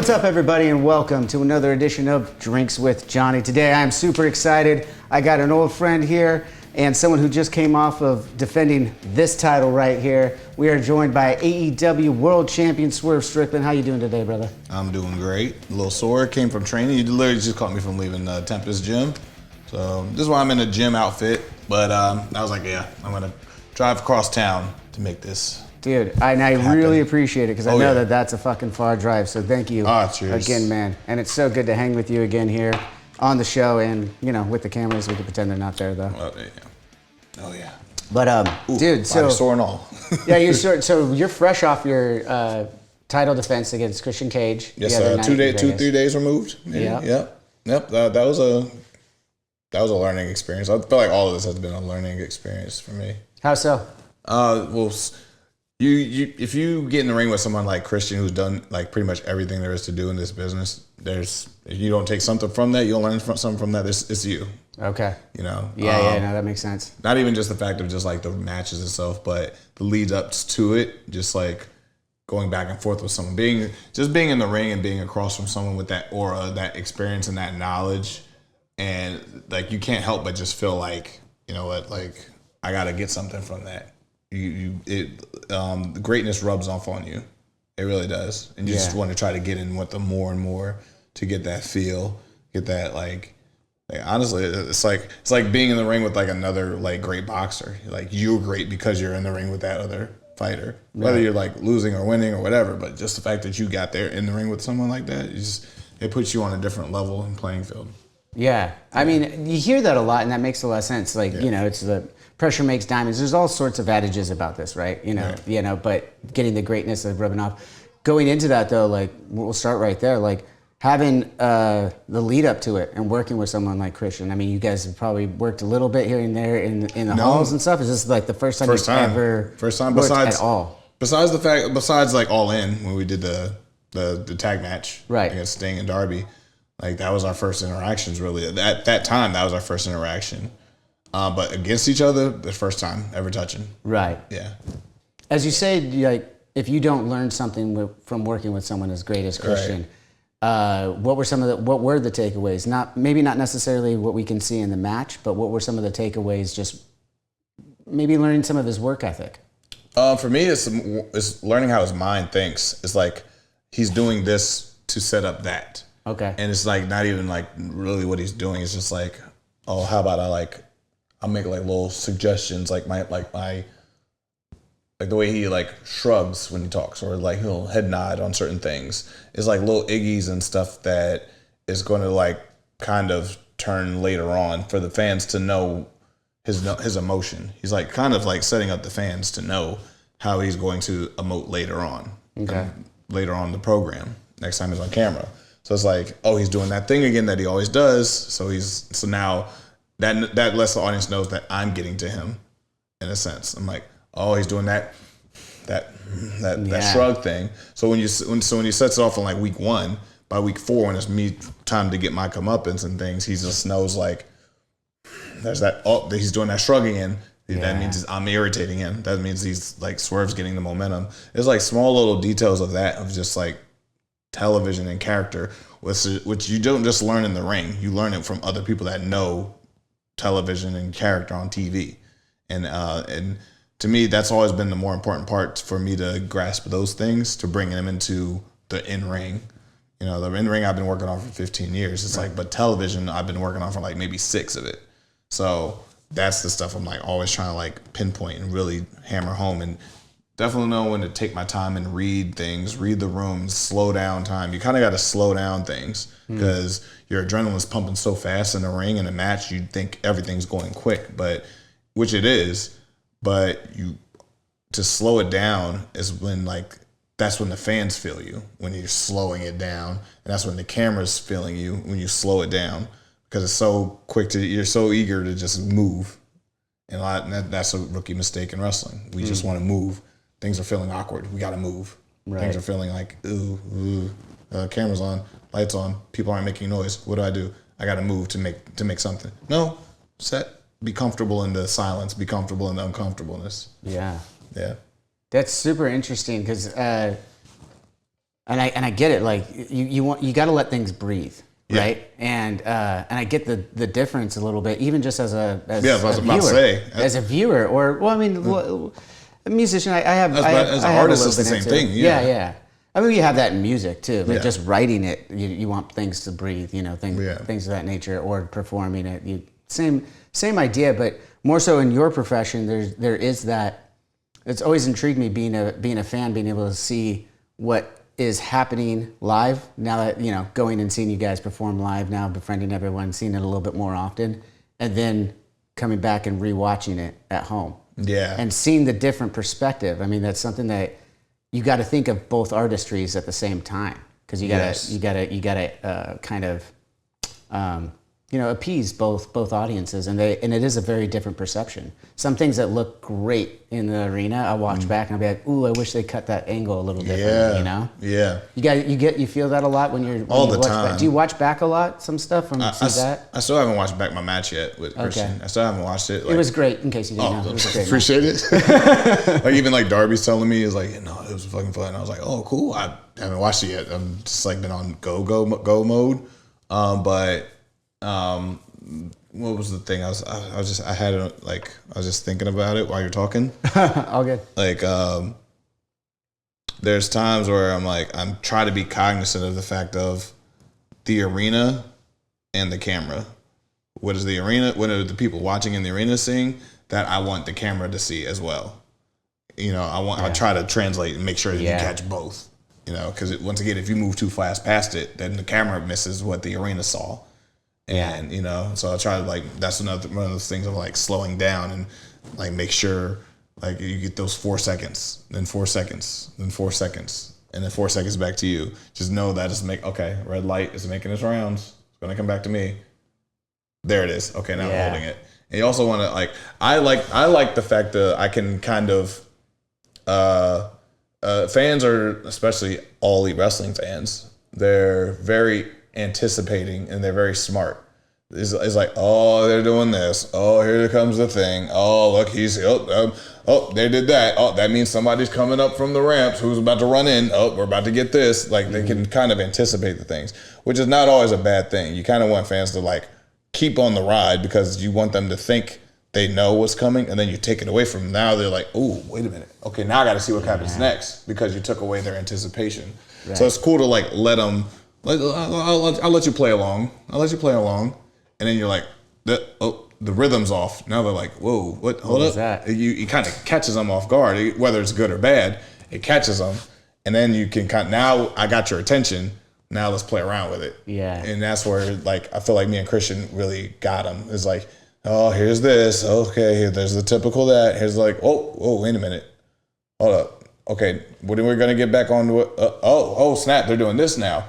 What's up, everybody, and welcome to another edition of Drinks with Johnny. Today, I'm super excited. I got an old friend here and someone who just came off of defending this title right here. We are joined by AEW World Champion Swerve Strickland. How you doing today, brother? I'm doing great. A little sore. Came from training. You literally just caught me from leaving Tempest Gym. So this is why I'm in a gym outfit. But I was like, yeah, I'm going to drive across town to make this. Dude, I really appreciate it because I know that that's a fucking far drive. So thank you again, man. And it's so good to hang with you again here on the show. And, you know, with the cameras, we can pretend they're not there, though. Oh, yeah. But, dude, so... sore and all. Yeah, you're sore. So you're fresh off your title defense against Christian Cage. Yes, 3 days removed. Yeah. Yep. That was a learning experience. I feel like all of this has been a learning experience for me. How so? Well... if you get in the ring with someone like Christian, who's done like pretty much everything there is to do in this business, if you don't take something from that, you'll learn something from that. It's you. Okay. You know. Yeah, no, that makes sense. Not even just the fact of just like the matches itself, but the lead ups to it, just like going back and forth with someone, being in the ring and being across from someone with that aura, that experience, and that knowledge, and like you can't help but just feel like, you know what, like I got to get something from that. The greatness rubs off on you. It really does. And you just want to try to get in with them more and more to get that feel, get that like honestly, it's like being in the ring with like another like great boxer. Like you're great because you're in the ring with that other fighter. Whether you're like losing or winning or whatever, but just the fact that you got there in the ring with someone like that, it puts you on a different level and playing field. Yeah. I mean, you hear that a lot and that makes a lot of sense. Like, you know, it's the pressure makes diamonds. There's all sorts of adages about this, right? You know, but getting the greatness of rubbing off. Going into that though, like we'll start right there. Like having the lead up to it and working with someone like Christian. I mean, you guys have probably worked a little bit here and there in the halls and stuff. Is this like the first time you've ever worked at all? Besides like All In when we did the tag match against Sting and Darby, like that was our first interactions really. At that time, that was our first interaction. But against each other, the first time ever touching. Right. Yeah. As you say, like if you don't learn something from working with someone as great as Christian, what were the takeaways? Maybe not necessarily what we can see in the match, but what were some of the takeaways? Just maybe learning some of his work ethic. For me, it's learning how his mind thinks. It's like he's doing this to set up that. Okay. And it's like not even like really what he's doing. It's just like, oh, how about I'll make like little suggestions, like the way he like shrugs when he talks, or like he'll head nod on certain things. It's like little iggies and stuff that is going to like kind of turn later on for the fans to know his emotion. He's like kind of like setting up the fans to know how he's going to emote later on. Okay. Later on in the program, next time he's on camera. So it's like, oh, he's doing that thing again that he always does. So now. That lets the audience knows that I'm getting to him, in a sense. I'm like, oh, he's doing that shrug thing. So when he sets it off on like week 1, by week 4 when it's me time to get my comeuppance and things, he just knows like there's that. Oh, he's doing that shrug again. Yeah. That means I'm irritating him. That means he's like Swerve's getting the momentum. It's like small little details of that, of just like television and character, which you don't just learn in the ring. You learn it from other people that know television and character on TV, and to me that's always been the more important part for me to grasp those things, to bring them into the in-ring. You know, the in-ring I've been working on for 15 years. It's like, but television I've been working on for like maybe 6 of it. So that's the stuff I'm like always trying to like pinpoint and really hammer home, and definitely know when to take my time and read things, read the rooms, slow down time. You kind of got to slow down things because your adrenaline's pumping so fast in the ring. In a match, you think everything's going quick, which it is. But to slow it down is when that's when the fans feel you, when you're slowing it down, and that's when the camera's feeling you when you slow it down, because it's so quick you're so eager to just move, and that's a rookie mistake in wrestling. We just want to move. Things are feeling awkward. We got to move. Right. Things are feeling like, ooh, camera's on, lights on, people aren't making noise. What do? I got to move to make something. No, be comfortable in the silence, be comfortable in the uncomfortableness. Yeah. Yeah. That's super interesting because And I get it. Like you got to let things breathe. Right. And I get the difference a little bit, even just as a viewer, as a viewer, or, well, I mean, a musician, I have, as an artist, it's the same thing. Yeah. I mean, you have that in music too. Like just writing it, you want things to breathe, things of that nature, or performing it. Same idea, but more so in your profession. There is that. It's always intrigued me being a fan, being able to see what is happening live now that going and seeing you guys perform live now, befriending everyone, seeing it a little bit more often, and then coming back and rewatching it at home. Yeah, and seeing the different perspective. I mean, that's something that you got to think of both artistries at the same time, because you gotta kind of appease both audiences, and it is a very different perception. Some things that look great in the arena, I watch back and I'll be like, ooh, I wish they cut that angle a little differently. Yeah. You feel that a lot when you're all the time. Back. Do you watch back a lot? Some stuff from that? I still haven't watched back my match yet with Christian. I still haven't watched it. It was great. In case you didn't know, it was great. Appreciate it. Like even like Darby's telling me, is like, it was fucking fun. And I was like, oh, cool. I haven't watched it yet. I'm just like been on go mode. What was the thing? I was just thinking about it while you're talking. All good. Like, there's times where I'm trying to be cognizant of the fact of the arena and the camera. What is the arena? What are the people watching in the arena seeing that I want the camera to see as well? I try to translate and make sure that you catch both. Because once again, if you move too fast past it, then the camera misses what the arena saw. And so I try to that's one of those things of slowing down and make sure you get those 4 seconds, then 4 seconds, then 4 seconds, and then 4 seconds back to you. Just know that red light is making its rounds. It's gonna come back to me. There it is. Okay, now I'm holding it. And you also want to I like the fact that I can kind of fans are, especially all elite wrestling fans, they're very anticipating and they're very smart. It's like, oh, they're doing this. Oh, here comes the thing. Oh, look, they did that. Oh, that means somebody's coming up from the ramps who's about to run in. Oh, we're about to get this. They can kind of anticipate the things, which is not always a bad thing. You kind of want fans to keep on the ride because you want them to think they know what's coming, and then you take it away from them. Now they're like, oh, wait a minute. Okay, now I got to see what happens next because you took away their anticipation. Right. So it's cool to let them. I'll let you play along. And then you're like, the rhythm's off. Now they're like, whoa, what? Hold up. That? It kind of catches them off guard, whether it's good or bad. It catches them, and then you can now I got your attention. Now let's play around with it. Yeah. And that's where I feel like me and Christian really got him. It's like, oh, here's this. Okay, there's the typical that. Here's whoa, wait a minute. Hold up. Okay, when are we gonna get back on? Oh, snap! They're doing this now.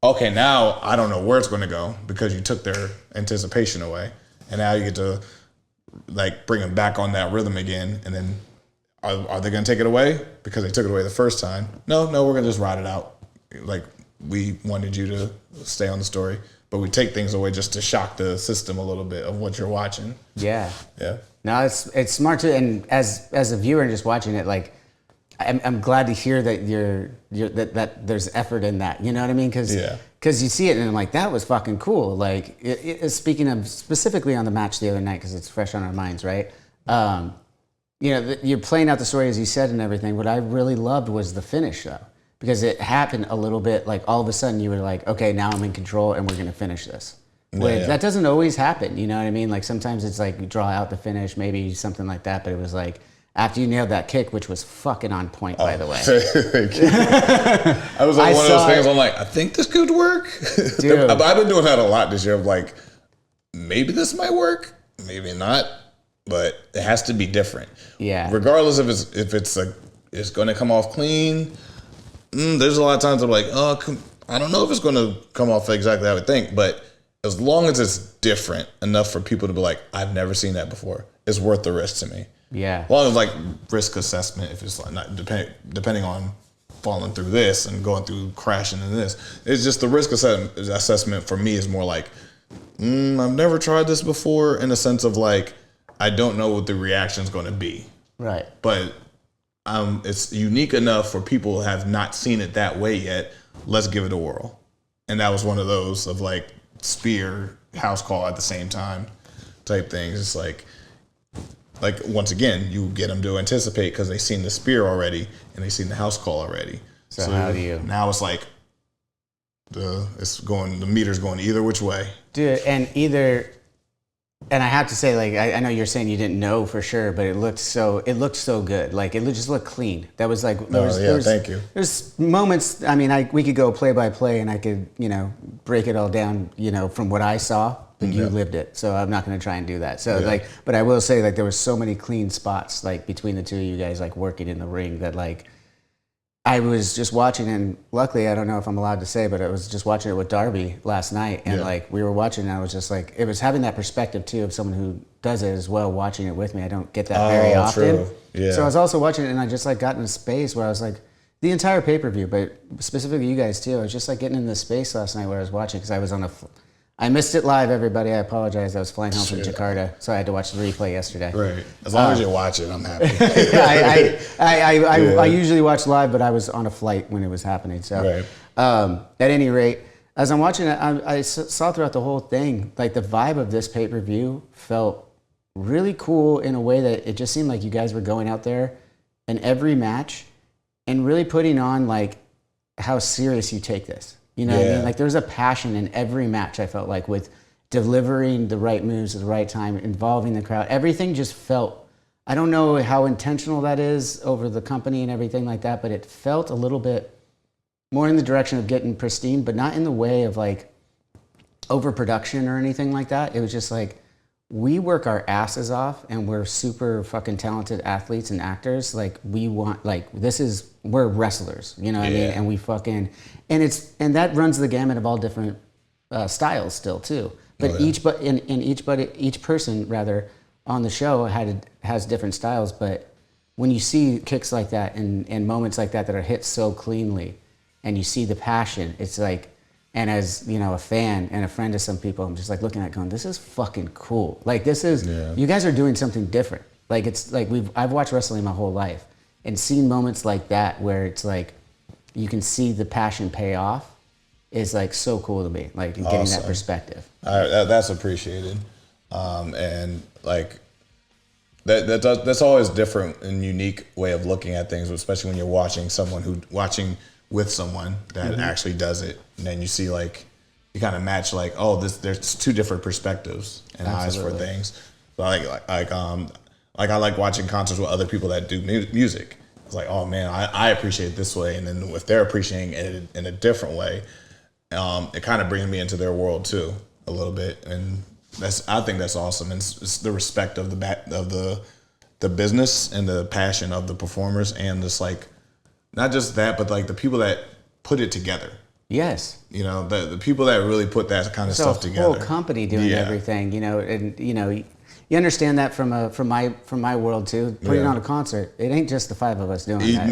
Okay, now I don't know where it's going to go because you took their anticipation away, and now you get to bring them back on that rhythm again. And then are they going to take it away because they took it away the first time? No, we're going to just ride it out. We wanted you to stay on the story, but we take things away just to shock the system a little bit of what you're watching. Yeah. No, it's smart too, and as a viewer and just watching it, I'm glad to hear that that there's effort in that. You know what I mean? Because you see it and I'm like, that was fucking cool. Speaking of specifically on the match the other night, because it's fresh on our minds, right? You're playing out the story as you said and everything. What I really loved was the finish though, because it happened a little bit all of a sudden you were like, okay, now I'm in control and we're gonna finish this. That doesn't always happen. You know what I mean? Sometimes it's you draw out the finish, maybe something like that. But it was after you nailed that kick, which was fucking on point, by the way. I was one of those things. I'm I think this could work. Dude. I've been doing that a lot this year. Of maybe this might work, maybe not, but it has to be different. Yeah. Regardless if it's going to come off clean. There's a lot of times I'm I don't know if it's going to come off exactly how I would think, but as long as it's different enough for people to be I've never seen that before, it's worth the risk to me. Yeah. As long as risk assessment, if it's not depending on falling through this and going through crashing into this, it's just the risk assessment for me is more I've never tried this before in a sense of I don't know what the reaction's going to be. Right. But it's unique enough for people who have not seen it that way yet let's give it a whirl. And that was one of those of like spear, house call at the same time type things. It's like once again, you get them to anticipate because they've seen the spear already and they've seen the house call already. So how do you? Now it's like the meter's going either which way. Dude, and I have to say, like, I know you're saying you didn't know for sure, but it looked so good. Like, it just looked clean. That was like, thank you. There's moments, I mean, we could go play by play and I could, break it all down, from what I saw, but you lived it. So I'm not going to try and do that. So but I will say, like, there was so many clean spots, like, between the two of you guys, like, working in the ring that, like, I was just watching, and luckily, I don't know if I'm allowed to say, but I was just watching it with Darby last night, and like we were watching, and I was just like, it was having that perspective too of someone who does it as well, watching it with me. I don't get that very often. True. Yeah. So I was also watching it, and I just like got in a space where I was like, the entire pay-per-view, but specifically you guys too. I was just like getting in this space last night where I was watching because I was I missed it live, everybody. I apologize. I was flying home from Jakarta, so I had to watch the replay yesterday. Right. As long as you watch it, I'm happy. I usually watch live, but I was on a flight when it was happening. So, at any rate, as I'm watching it, I saw throughout the whole thing, like the vibe of this pay-per-view felt really cool in a way that it just seemed like you guys were going out there in every match and really putting on like how serious you take this. You know what I mean? Like there's a passion in every match, I felt like, with delivering the right moves at the right time, involving the crowd. Everything just felt, I don't know how intentional that is over the company and everything like that, but it felt a little bit more in the direction of getting pristine, but not in the way of like overproduction or anything like that. It was just like, we work our asses off and we're super fucking talented athletes and actors. Like we're wrestlers, you know what I mean? And we fucking, and that runs the gamut of all different styles still too. But each person rather on the show has different styles. But when you see kicks like that and moments like that are hit so cleanly and you see the passion, it's like, and as, a fan and a friend to some people, I'm just like looking at it going, this is fucking cool. Like this is, you guys are doing something different. Like it's like I've watched wrestling my whole life and seen moments like that where it's like, you can see the passion pay off is like so cool to me. Like getting that perspective. That's appreciated. And like that's always different and unique way of looking at things, especially when you're watching with someone that actually does it, and then you see like you kind of match like, oh, there's two different perspectives and eyes for things. So I like watching concerts with other people that do music. It's like, oh man, I appreciate it this way, and then if they're appreciating it in a different way, it kind of brings me into their world too a little bit, and I think that's awesome. And it's the respect of the business and the passion of the performers, and just like. Not just that, but like the people that put it together. Yes. The people that really put that kind of stuff together. The whole company doing everything, and you understand that from my world too. Putting on a concert, it ain't just the five of us doing that.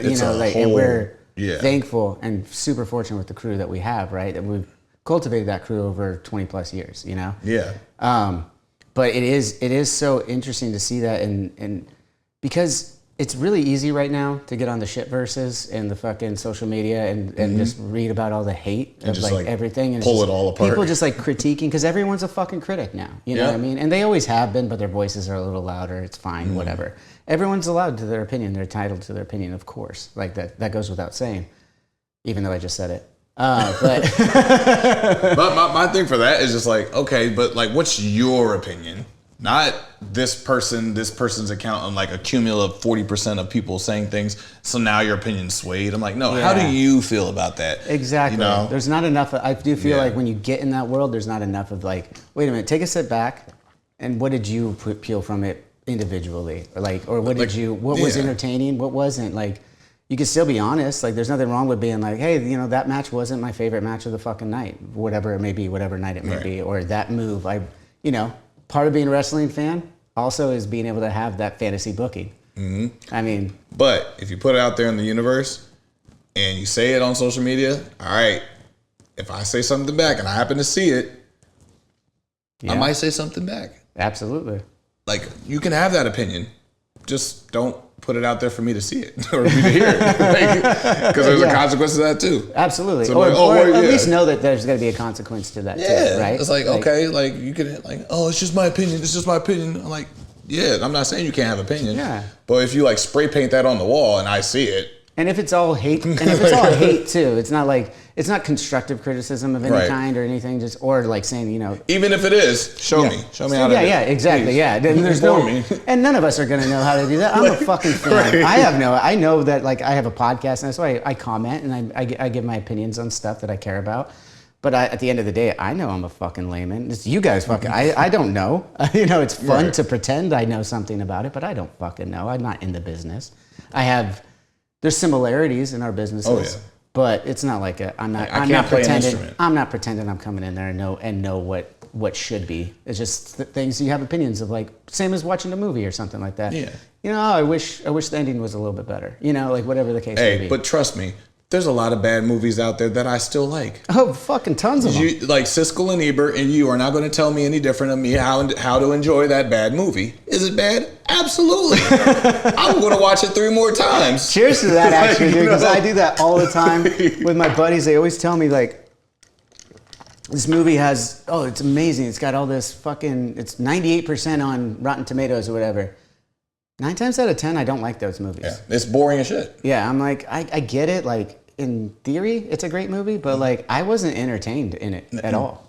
It's, right. And we're thankful and super fortunate with the crew that we have, right? That we've cultivated that crew over 20 plus years, Yeah. But it is so interesting to see that, and because it's really easy right now to get on the shitverses and the fucking social media and just read about all the hate of like everything and pull it all apart. People just like critiquing because everyone's a fucking critic now. You know what I mean? And they always have been, but their voices are a little louder. It's fine, whatever. Everyone's allowed to their opinion. They're entitled to their opinion, of course. Like that goes without saying, even though I just said it. But but my thing for that is just like, okay, but like, what's your opinion? Not this person's account on like a cumulative 40% of people saying things. So now your opinion's swayed. I'm like, no, how do you feel about that? Exactly. There's not enough. I do feel like when you get in that world, there's not enough of like, wait a minute, take a step fake. And what did you peel from it individually? Or what was entertaining? What wasn't? Like, you can still be honest. Like, there's nothing wrong with being like, hey, that match wasn't my favorite match of the fucking night. Whatever it may be, whatever night it may be. Or that move, part of being a wrestling fan also is being able to have that fantasy booking. Mm-hmm. I mean, but if you put it out there in the universe and you say it on social media, all right, if I say something back and I happen to see it, I might say something back. Absolutely. Like, you can have that opinion. Just don't put it out there for me to see it or me to hear it, because there's a consequence to that too. Absolutely. So or at yeah. least know that there's going to be a consequence to that too, right? It's like, okay, like you can like, oh, it's just my opinion. It's just my opinion. I'm like, yeah, I'm not saying you can't have opinion. Yeah. But if you like spray paint that on the wall and I see it. And if it's all hate, too, it's not like, it's not constructive criticism of any kind or anything, just, or like saying, you know. Even if it is, show me how to do it. Yeah, exactly, yeah. And there's and none of us are going to know how to do that. I'm a fucking fan. I know that like I have a podcast, and that's why I comment and I give my opinions on stuff that I care about. But at the end of the day, I know I'm a fucking layman. It's you guys fucking, I don't know. You know, it's fun to pretend I know something about it, but I don't fucking know. I'm not in the business. There's similarities in our businesses, but it's not like I'm not pretending I'm coming in there and know what should be. It's just things you have opinions of, like same as watching a movie or something like that. Yeah. You know, I wish the ending was a little bit better. You know, like whatever the case may be. But trust me, there's a lot of bad movies out there that I still like. Oh, fucking tons of them. Like Siskel and Ebert, and you are not going to tell me any different of me how to enjoy that bad movie. Is it bad? Absolutely. I'm going to watch it 3 more times. Cheers to that, actually, dude, because I do that all the time with my buddies. They always tell me, like, this movie has, it's amazing. It's got all this fucking, it's 98% on Rotten Tomatoes or whatever. 9 times out of 10, I don't like those movies. Yeah, it's boring as shit. Yeah, I'm like, I get it. Like, in theory, it's a great movie, but like, I wasn't entertained in it at all.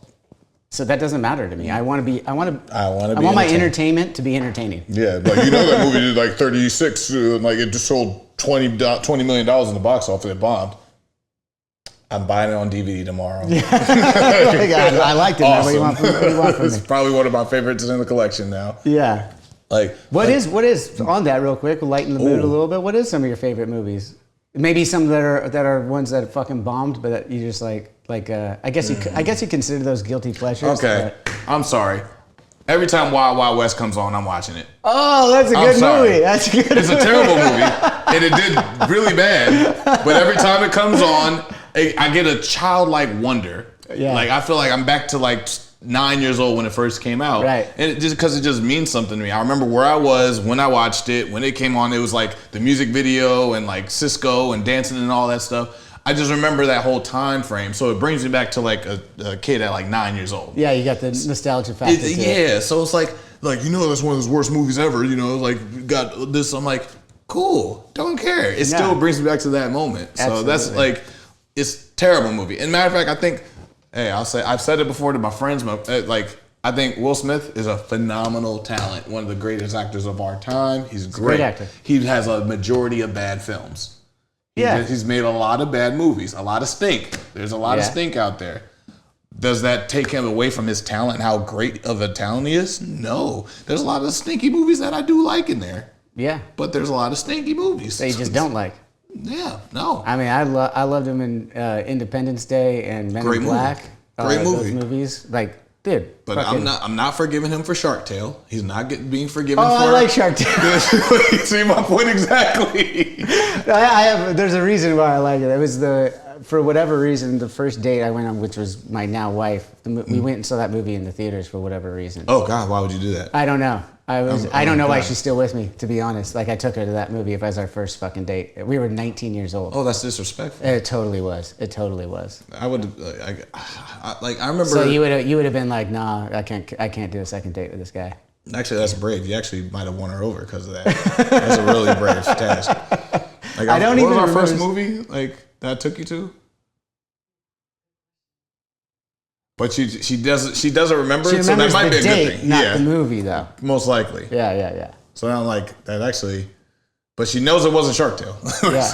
So that doesn't matter to me. I want my entertainment to be entertaining. Yeah, but you know that movie did like 36, like it just sold $20 million in the box office. It bombed. I'm buying it on DVD tomorrow. Yeah. I liked it. Awesome. What do you want from me? It's probably one of my favorites in the collection now. Yeah. What is on that real quick? Lighten the mood a little bit. What is some of your favorite movies? Maybe some that are ones that fucking bombed, but that you just like. I guess you consider those guilty pleasures. Okay, I'm sorry. Every time Wild Wild West comes on, I'm watching it. Oh, that's a good movie. That's a good. It's a terrible movie, and it did really bad. But every time it comes on, I get a childlike wonder. Yeah. Like I feel like I'm back to like 9 years old when it first came out. Right. And it just means something to me. I remember where I was when I watched it. When it came on, it was like the music video and like Cisco and dancing and all that stuff. I just remember that whole time frame. So it brings me back to like a kid at like 9 years old. Yeah, you got the nostalgia factor. So it's like you know, that's one of those worst movies ever. You know, like got this. I'm like, cool, don't care. It still brings me back to that moment. Absolutely. So that's like, it's a terrible movie. And matter of fact, I think, I've said it before to my friends, I think Will Smith is a phenomenal talent, one of the greatest actors of our time. He's great. Great actor. He has a majority of bad films. He's made a lot of bad movies, a lot of stink. There's a lot of stink out there. Does that take him away from his talent, how great of a talent he is? No. There's a lot of stinky movies that I do like in there. Yeah. But there's a lot of stinky movies. That you just don't like. Yeah, no. I mean, I loved him in Independence Day and Men in Black. Great movie. Those movies, like, dude. But I'm not forgiving him for Shark Tale. He's not being forgiven for. I like Shark Tale. See my point exactly. There's a reason why I like it. It was for whatever reason, the first date I went on, which was my now wife. We went and saw that movie in the theaters for whatever reason. Oh God, why would you do that? I don't know. I don't know why she's still with me, to be honest. Like, I took her to that movie as our first fucking date. We were 19 years old. Oh, that's disrespectful. It totally was. I would, I remember. So you would have been like, nah, I can't do a second date with this guy. Actually, that's brave. You actually might have won her over because of that. That's a really brave task. Like, I don't even remember. What was our first movie that I took you to? But she doesn't remember it, so that might be a good thing. Not the movie, though. Most likely. Yeah. So now, like, that actually, but she knows it wasn't Shark Tale. Yeah.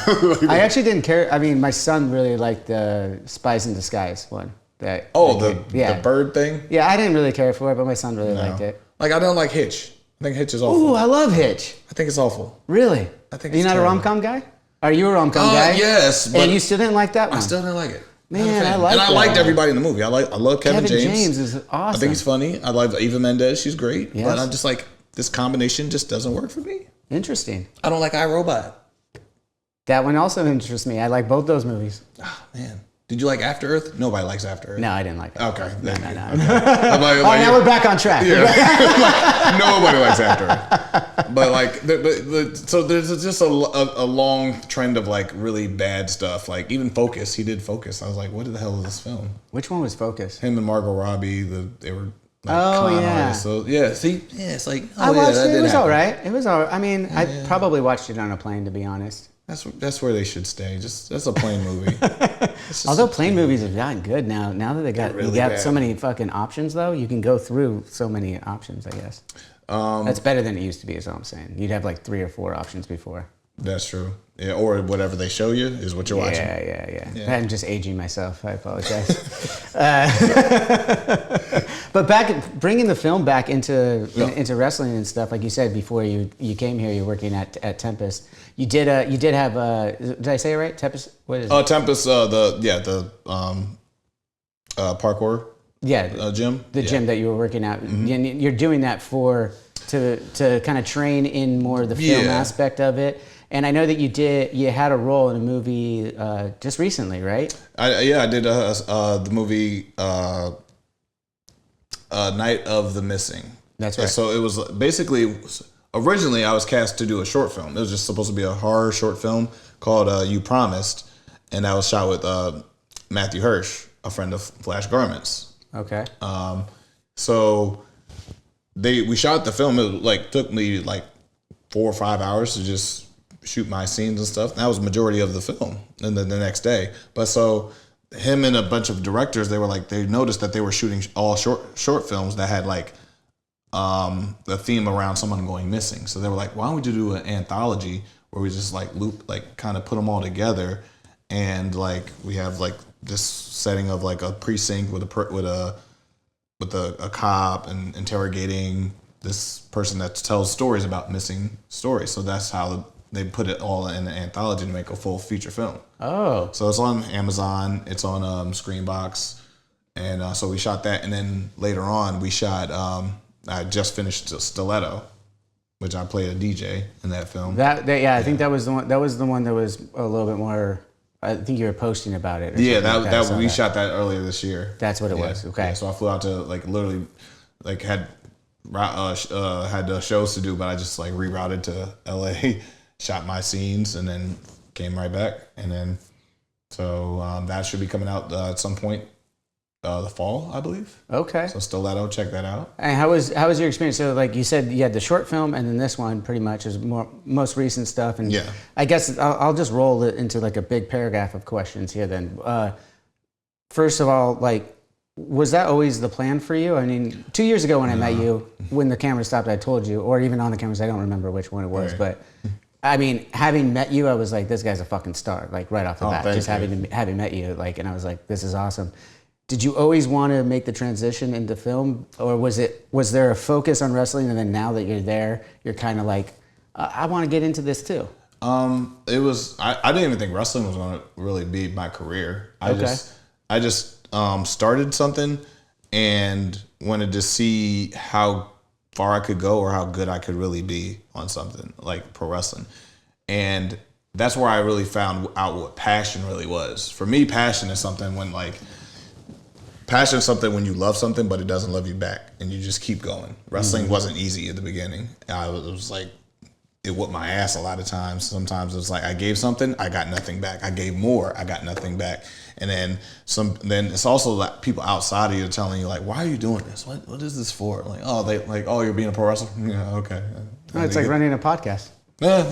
I actually didn't care. I mean, my son really liked the Spies in Disguise one. The bird thing? Yeah, I didn't really care for it, but my son really liked it. Like, I don't like Hitch. I think Hitch is awful. Ooh, I love Hitch. I think it's awful. Really? I think You're not terrible. a rom-com guy? Are you a rom-com guy? Yes. And you still didn't like that one? I still didn't like it. Man, I liked everybody in the movie. I love Kevin James. Kevin James is awesome. I think he's funny. I love Eva Mendes. She's great. Yes. But I'm just like, this combination just doesn't work for me. Interesting. I don't like iRobot. That one also interests me. I like both those movies. Oh, man. Did you like After Earth? Nobody likes After Earth. No, I didn't like it. Okay. No. Okay. Now we're back on track. Yeah. Nobody likes After Earth. but like, so there's just a long trend of like really bad stuff. Like even Focus, he did Focus. I was like, what the hell is this film? Which one was Focus? Him and Margot Robbie. They were like oh con yeah. artists. So yeah, see, yeah, it's like I watched it. It was happen. all right. It was all right. I mean, I probably watched it on a plane, to be honest. That's where they should stay. That's a plane movie. Although plane movies have gotten good now. Now that really you got bad. so many fucking options, though, you can go through so many options. I guess that's better than it used to be. Is all I'm saying. You'd have like 3 or 4 options before. That's true. Yeah, or whatever they show you is what you're watching. Yeah. I'm just aging myself. I apologize. But bringing the film back into wrestling and stuff, like you said before you came here, you're working at Tempest. You did have did I say it right? Tempest. What is it? Tempest. The parkour. Yeah. Gym. The gym that you were working at. Mm-hmm. And you're doing that to kind of train in more of the film aspect of it. And I know that you had a role in a movie just recently, right? I did the movie Night of the Missing. That's right. So it was basically, originally I was cast to do a short film. It was just supposed to be a horror short film called You Promised. And that was shot with Matthew Hirsch, a friend of Flash Garments. Okay. So we shot the film. It took me 4 or 5 hours to just shoot my scenes and stuff. That was the majority of the film. And then the next day, but so him and a bunch of directors, they noticed that they were shooting all short films that had the theme around someone going missing. So they were like, why don't we do an anthology where we just kind of put them all together, and we have this setting of a precinct with a cop and interrogating this person that tells stories about missing stories. So that's how they put it all in an anthology to make a full feature film. Oh. So it's on Amazon. It's on Screenbox. And so we shot that. And then later on, we shot, I just finished Stiletto, which I played a DJ in that film. I think that was the one. That was the one that was a little bit more. I think you were posting about it. Yeah, we shot that earlier this year. That's what it was. Okay. Yeah, so I flew out to literally had shows to do, but I just rerouted to LA, shot my scenes, and then came right back. And then so that should be coming out at some point the fall, I believe. Okay. So Stiletto, check that out. And how was your experience? So you said you had the short film, and then this one pretty much is most recent stuff. And yeah, I guess I'll just roll it into a big paragraph of questions here. Then, first of all, was that always the plan for you? I mean, 2 years ago when I met you, when the camera stopped, I told you, or even on the cameras, I don't remember which one it was, right. But I mean, having met you, I was like, this guy's a fucking star, right off the bat. Just having met you, and I was like, this is awesome. Did you always want to make the transition into film, or was there a focus on wrestling, and then now that you're there, you're kind of I want to get into this too? It was. I didn't even think wrestling was going to really be my career. I just started something and wanted to see how far I could go or how good I could really be on something like pro wrestling, and that's where I really found out what passion really was. For me, passion is something when passion is something when you love something, but it doesn't love you back, and you just keep going. Wrestling wasn't easy at the beginning. It whooped my ass a lot of times. Sometimes it was I gave something, I got nothing back. I gave more, I got nothing back. And then then it's also people outside of you telling you why are you doing this? What is this for? Oh, you're being a pro wrestler? Yeah, okay. Oh, it's like running a podcast. Hey.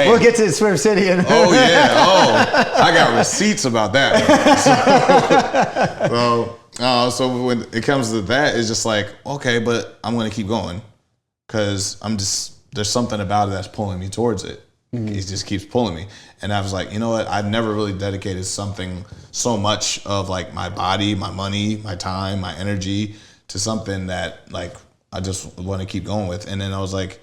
We'll get to Swerve City. I got receipts about that. So when it comes to that, it's just okay, but I'm going to keep going because there's something about it that's pulling me towards it. Mm-hmm. It just keeps pulling me. And I was like, you know what? I've never really dedicated something so much of my body, my money, my time, my energy to something that I just want to keep going with. And then I was like,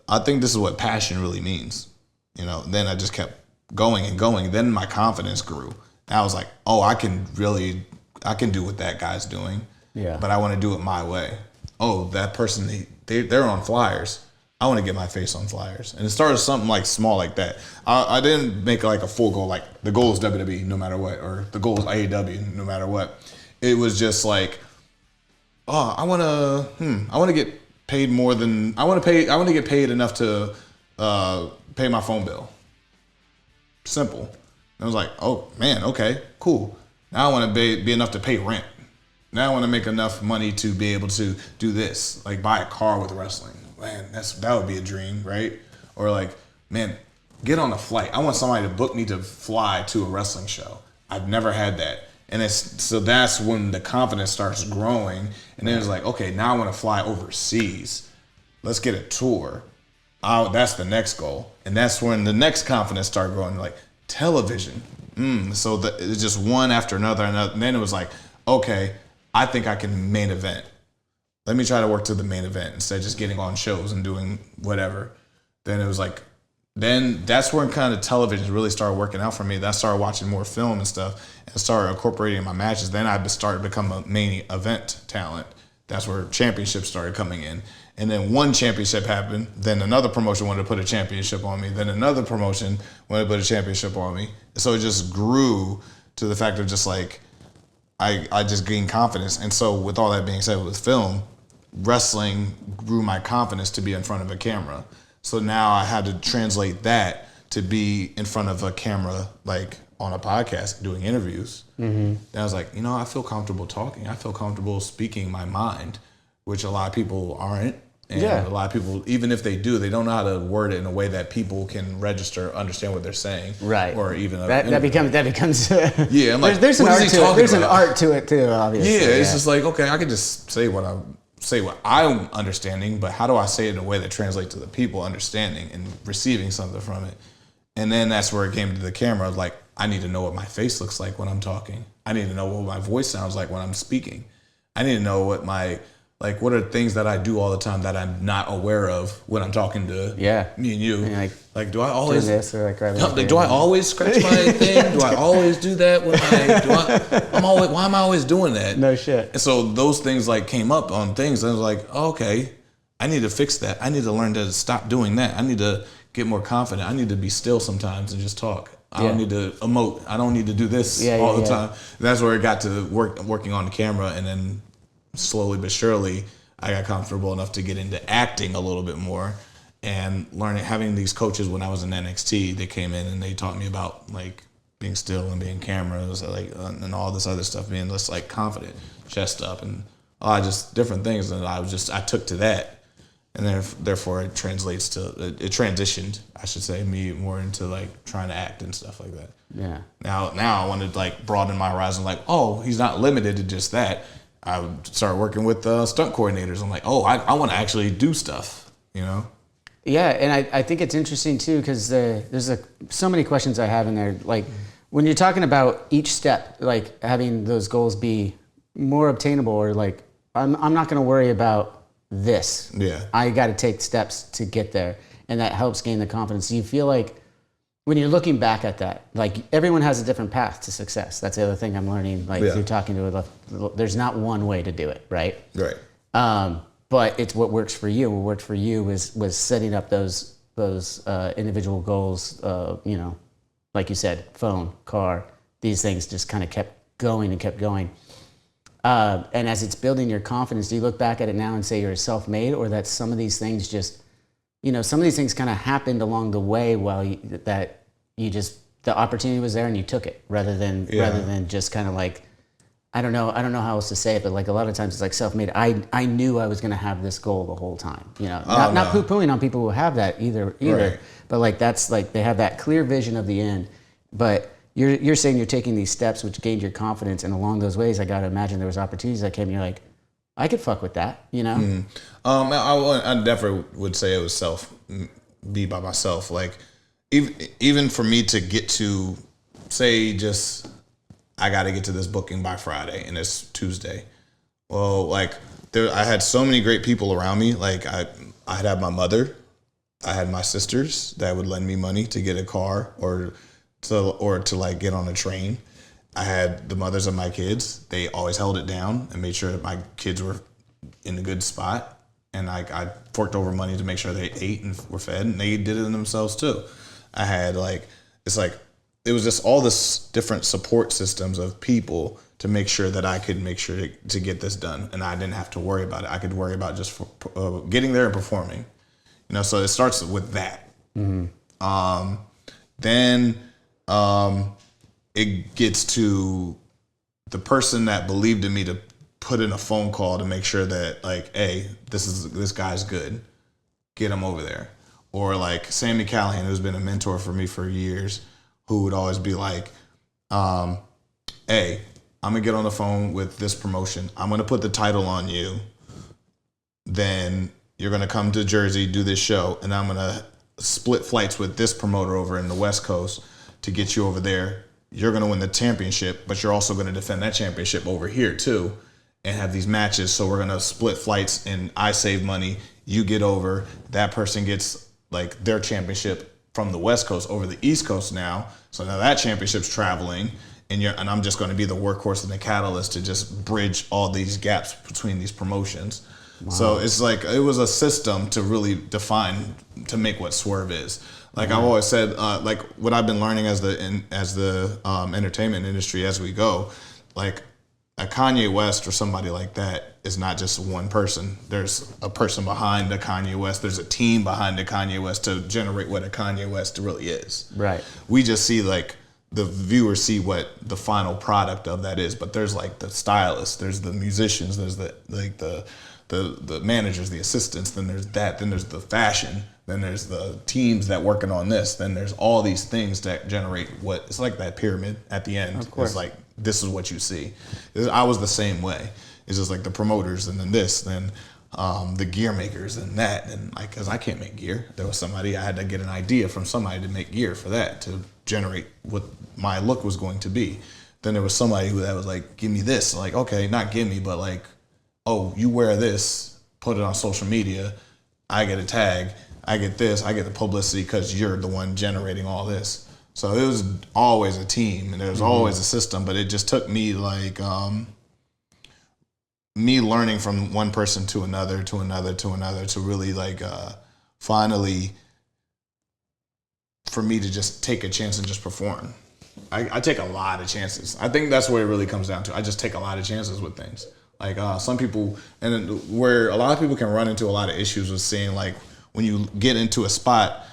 I think this is what passion really means. Then I just kept going and going. Then my confidence grew. And I was like, oh, I can do what that guy's doing. Yeah. But I want to do it my way. Oh, that person, they're on flyers. I want to get my face on flyers. And it started something small like that. I didn't make a full goal, the goal is WWE no matter what, or the goal is AEW no matter what. It was just I want to get paid more than I want to get paid enough to pay my phone bill. Simple. And I was like, oh man, okay, cool. Now I want to be enough to pay rent. Now I want to make enough money to be able to do this, like buy a car with wrestling. Man, that would be a dream, right? Or like, man, get on a flight. I want somebody to book me to fly to a wrestling show. I've never had that. And so that's when the confidence starts growing. And then it's like, okay, now I want to fly overseas. Let's get a tour. That's the next goal. And that's when the next confidence started growing, like television. So it's just one after another. And then it was like, okay, I think I can main event. Let me try to work to the main event instead of just getting on shows and doing whatever. Then it was like, then that's where kind of television really started working out for me. Then I started watching more film and stuff and started incorporating my matches. Then I started to become a main event talent. That's where championships started coming in. And then one championship happened. Then another promotion wanted to put a championship on me. Then another promotion wanted to put a championship on me. So it just grew to the fact of just like, I just gained confidence. And so with all that being said with film, wrestling grew my confidence to be in front of a camera. So now I had to translate that to be in front of a camera, like on a podcast, doing interviews. And I was like, I feel comfortable talking. I feel comfortable speaking my mind, which a lot of people aren't. And a lot of people, even if they do, they don't know how to word it in a way that people can register, understand what they're saying. Right. Or even that becomes yeah. I'm like, there's an art to it. There's an art to it too, obviously. Yeah, it's just like, okay, I can just say what I'm understanding, but how do I say it in a way that translates to the people understanding and receiving something from it? And then that's where it came to the camera. Like, I need to know what my face looks like when I'm talking. I need to know what my voice sounds like when I'm speaking. I need to know what what are things that I do all the time that I'm not aware of when I'm talking to me and you. And like, do I always do this or do I always scratch my thing? Do I always do that when why am I always doing that? No shit. And so those things like came up on things and I was like, oh, okay, I need to fix that. I need to learn to stop doing that. I need to get more confident. I need to be still sometimes and just talk. I don't need to emote. I don't need to do this all the time. And that's where it got to working on the camera, and then slowly but surely, I got comfortable enough to get into acting a little bit more and having these coaches when I was in NXT. They came in and they taught me about like being still and being cameras, and all this other stuff, being less like confident, chest up, and just different things. And I took to that, and therefore it transitioned, I should say, me more into like trying to act and stuff like that. Yeah. Now I want to like broaden my horizon. Like, oh, he's not limited to just that. I started working with stunt coordinators. I'm like, oh, I want to actually do stuff, Yeah, and I think it's interesting too because there's so many questions I have in there. Like when you're talking about each step, like having those goals be more obtainable, or like I'm not going to worry about this. Yeah, I got to take steps to get there, and that helps gain the confidence. Do you feel like when you're looking back at that, like everyone has a different path to success. That's the other thing I'm learning. Like you're talking to there's not one way to do it, right? Right. But it's what works for you. What worked for you was setting up those individual goals. Like you said, phone, car, these things just kind of kept going and kept going. And as it's building your confidence, do you look back at it now and say you're self-made, or that some of these things just, some of these things kind of happened along the way the opportunity was there and you took it rather than just kind of like, I don't know how else to say it, but like a lot of times it's like self-made. I knew I was going to have this goal the whole time, not poo-pooing on people who have that either, right. But like, that's like, they have that clear vision of the end, but you're saying you're taking these steps which gained your confidence. And along those ways, I got to imagine there was opportunities that came and you're like, I could fuck with that, Mm-hmm. I definitely would say it was be by myself. Like, even for me to get to, say, just, I got to get to this booking by Friday and it's Tuesday. Well, like, I had so many great people around me. Like, I'd have my mother, I had my sisters that would lend me money to get a car or to like get on a train. I had the mothers of my kids. They always held it down and made sure that my kids were in a good spot. And I forked over money to make sure they ate and were fed, and they did it themselves too. I had it was just all this different support systems of people to make sure that I could make sure to get this done, and I didn't have to worry about it. I could worry about just getting there and performing. You know, so it starts with that. Then it gets to the person that believed in me to put in a phone call to make sure that, like, hey, this guy's good, get him over there. Or like Sammy Callahan, who's been a mentor for me for years, who would always be like, hey, I'm gonna get on the phone with this promotion, I'm gonna put the title on you, then you're gonna come to Jersey, do this show, and I'm gonna split flights with this promoter over in the West Coast to get you over there. You're gonna win the championship, but you're also gonna defend that championship over here too, and have these matches. So we're gonna split flights, and I save money, you get over, that person gets like their championship from the West Coast over the East Coast now. So now that championship's traveling, and I'm just going to be the workhorse and the catalyst to just bridge all these gaps between these promotions. Wow. So it's like, it was a system to really define, to make what Swerve is. Like I've always said, like what I've been learning as the entertainment industry as we go, like a Kanye West or somebody like that is not just one person. There's a person behind the Kanye West. There's a team behind the Kanye West to generate what a Kanye West really is. Right. We just see, like, the viewers see what the final product of that is, but there's like the stylists, there's the musicians, there's the managers, the assistants, then there's that, then there's the fashion, then there's the teams that working on this, then there's all these things that generate what, it's like that pyramid at the end. Of course. It's like, this is what you see. I was the same way. It's just like the promoters, and then this, then the gear makers, and that, and like, cause I can't make gear. There was somebody, I had to get an idea from somebody to make gear for that, to generate what my look was going to be. Then there was somebody that was like, give me this. Like, okay, not give me, but like, oh, you wear this, put it on social media, I get a tag, I get this, I get the publicity because you're the one generating all this. So it was always a team, and there was always a system, but it just took me like, me learning from one person to another, to another, to another, to really like finally for me to just take a chance and just perform. I take a lot of chances. I think that's where it really comes down to. I just take a lot of chances with things. Like some people, and where a lot of people can run into a lot of issues with seeing, like, when you get into a spot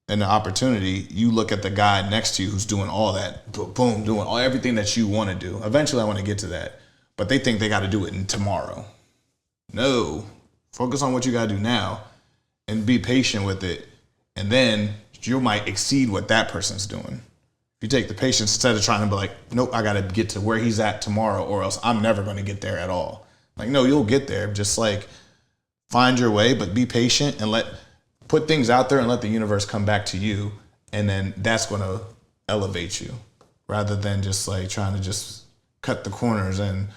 and the opportunity, you look at the guy next to you who's doing all that, boom, doing everything that you want to do. Eventually I want to get to that. But they think they got to do it tomorrow. No, focus on what you got to do now and be patient with it. And then you might exceed what that person's doing. If you take the patience instead of trying to be like, nope, I got to get to where he's at tomorrow or else I'm never going to get there at all. Like, no, you'll get there. Just like find your way, but be patient and put things out there and let the universe come back to you. And then that's going to elevate you rather than just like trying to just cut the corners and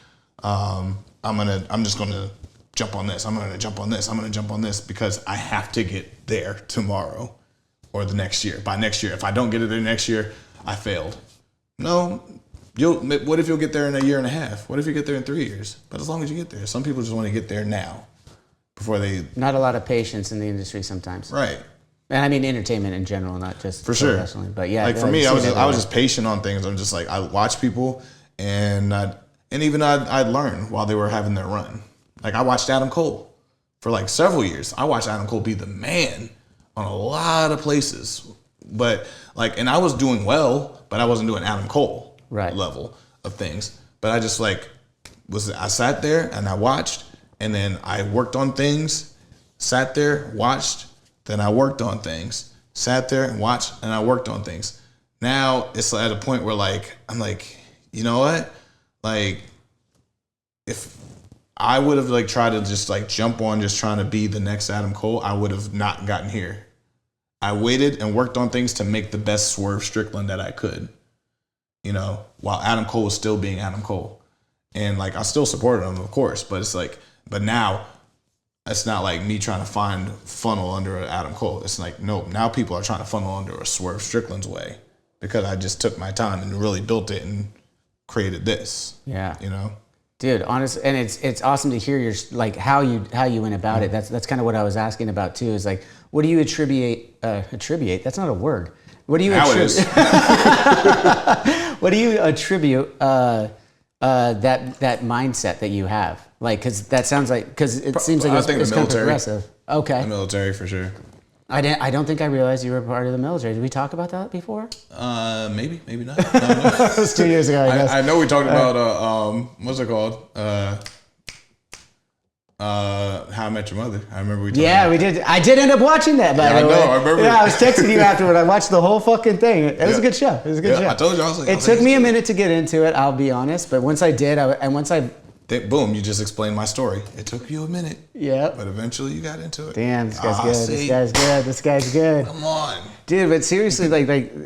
I'm just gonna jump on this. I'm gonna jump on this. I'm gonna jump on this because I have to get there tomorrow or the next year. By next year, if I don't get it there next year, I failed. No, what if you'll get there in a year and a half? What if you get there in 3 years? But as long as you get there, some people just want to get there now before they. Not a lot of patience in the industry sometimes. Right. And I mean entertainment in general, not just for sure. But yeah, like for me, I was just patient on things. I'm just like, I watch people and I'd learn while they were having their run. Like I watched Adam Cole for like several years. I watched Adam Cole be the man on a lot of places. But like, and I was doing well, but I wasn't doing Adam Cole level of things. But I just like I sat there and I watched, and then I worked on things, sat there, watched, then I worked on things, sat there and watched, and I worked on things. Now it's at a point where like, I'm like, you know what? Like, if I would have like tried to just like jump on just trying to be the next Adam Cole, I would have not gotten here. I waited and worked on things to make the best Swerve Strickland that I could, you know, while Adam Cole was still being Adam Cole. And like, I still supported him, of course, but it's like, but now it's not like me trying to find funnel under an Adam Cole. It's like, no, now people are trying to funnel under a Swerve Strickland's way because I just took my time and really built it and created this. Yeah. You know? Dude, honestly, and it's awesome to hear your like how you went about it. That's kind of what I was asking about too. Is like, what do you attribute? That's not a word. What do you Now attribute? it is. What do you attribute that mindset that you have? Like, because that sounds like, because it seems like it's kind of progressive. Okay. The military for sure. I don't think I realized you were part of the military. Did we talk about that before? Maybe not. It was 2 years ago, I guess. I know we talked about what's it called? How I Met Your Mother. I remember we talked about we did. I did end up watching that, by the way. I remember. Yeah, I was texting you afterward. I watched the whole fucking thing. It was a good show. It was a good show. I told you. I was like, it took me a minute to get into it, I'll be honest. But once I did, boom, you just explained my story. It took you a minute. Yeah. But eventually you got into it. Damn, this guy's good. See? This guy's good. Come on. Dude, but seriously,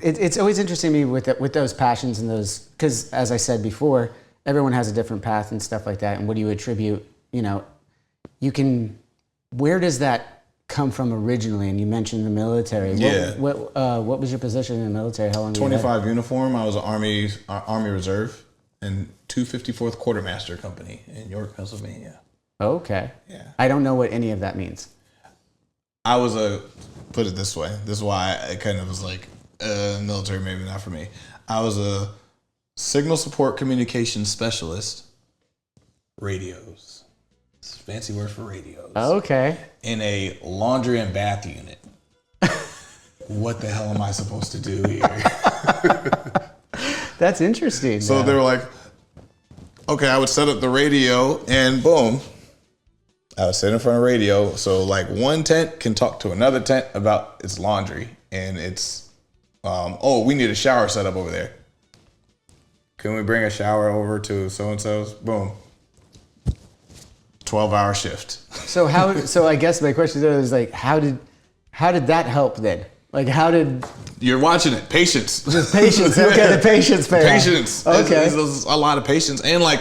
it's always interesting to me with those passions and those, because as I said before, everyone has a different path and stuff like that. And what do you attribute, where does that come from originally? And you mentioned the military. Yeah. What was your position in the military? How long were you 25 uniform. I was an Army Reserve and 254th Quartermaster Company in York, Pennsylvania. Okay. Yeah. I don't know what any of that means. I was put it this way. This is why I kind of was like, military maybe not for me. I was a signal support communications specialist. Radios. It's a fancy word for radios. Okay. In a laundry and bath unit. What the hell am I supposed to do here? That's interesting. So they were like, okay, I would set up the radio and boom. I would sit in front of radio. So like one tent can talk to another tent about its laundry and it's, we need a shower set up over there. Can we bring a shower over to so-and-so's? Boom. 12-hour shift. So I guess my question is like, how did that help then? Like, how did... You're watching it. Patience. Just patience. Okay, the patience pay. Patience. Okay. There's a lot of patience. And like,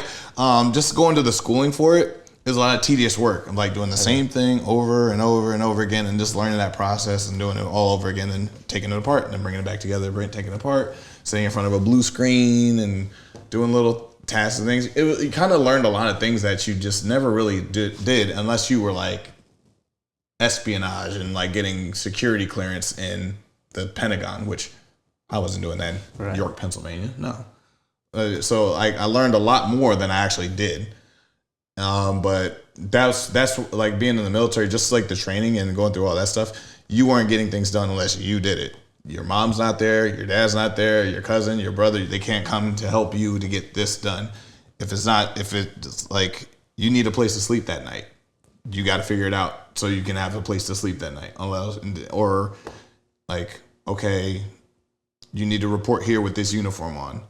just going to the schooling for it is a lot of tedious work. I'm like doing the same thing over and over and over again and just learning that process and doing it all over again and taking it apart and then bringing it back together, taking it apart, sitting in front of a blue screen and doing little tasks and things. You kind of learned a lot of things that you just never really did unless you were like espionage and like getting security clearance in the Pentagon, which I wasn't doing that in York, Pennsylvania. No. So I learned a lot more than I actually did. But that's like being in the military, just like the training and going through all that stuff. You weren't getting things done unless you did it. Your mom's not there, your dad's not there, your cousin, your brother, they can't come to help you to get this done. If it's like you need a place to sleep that night, you got to figure it out so you can have a place to sleep that night. Or like, okay, you need to report here with this uniform on.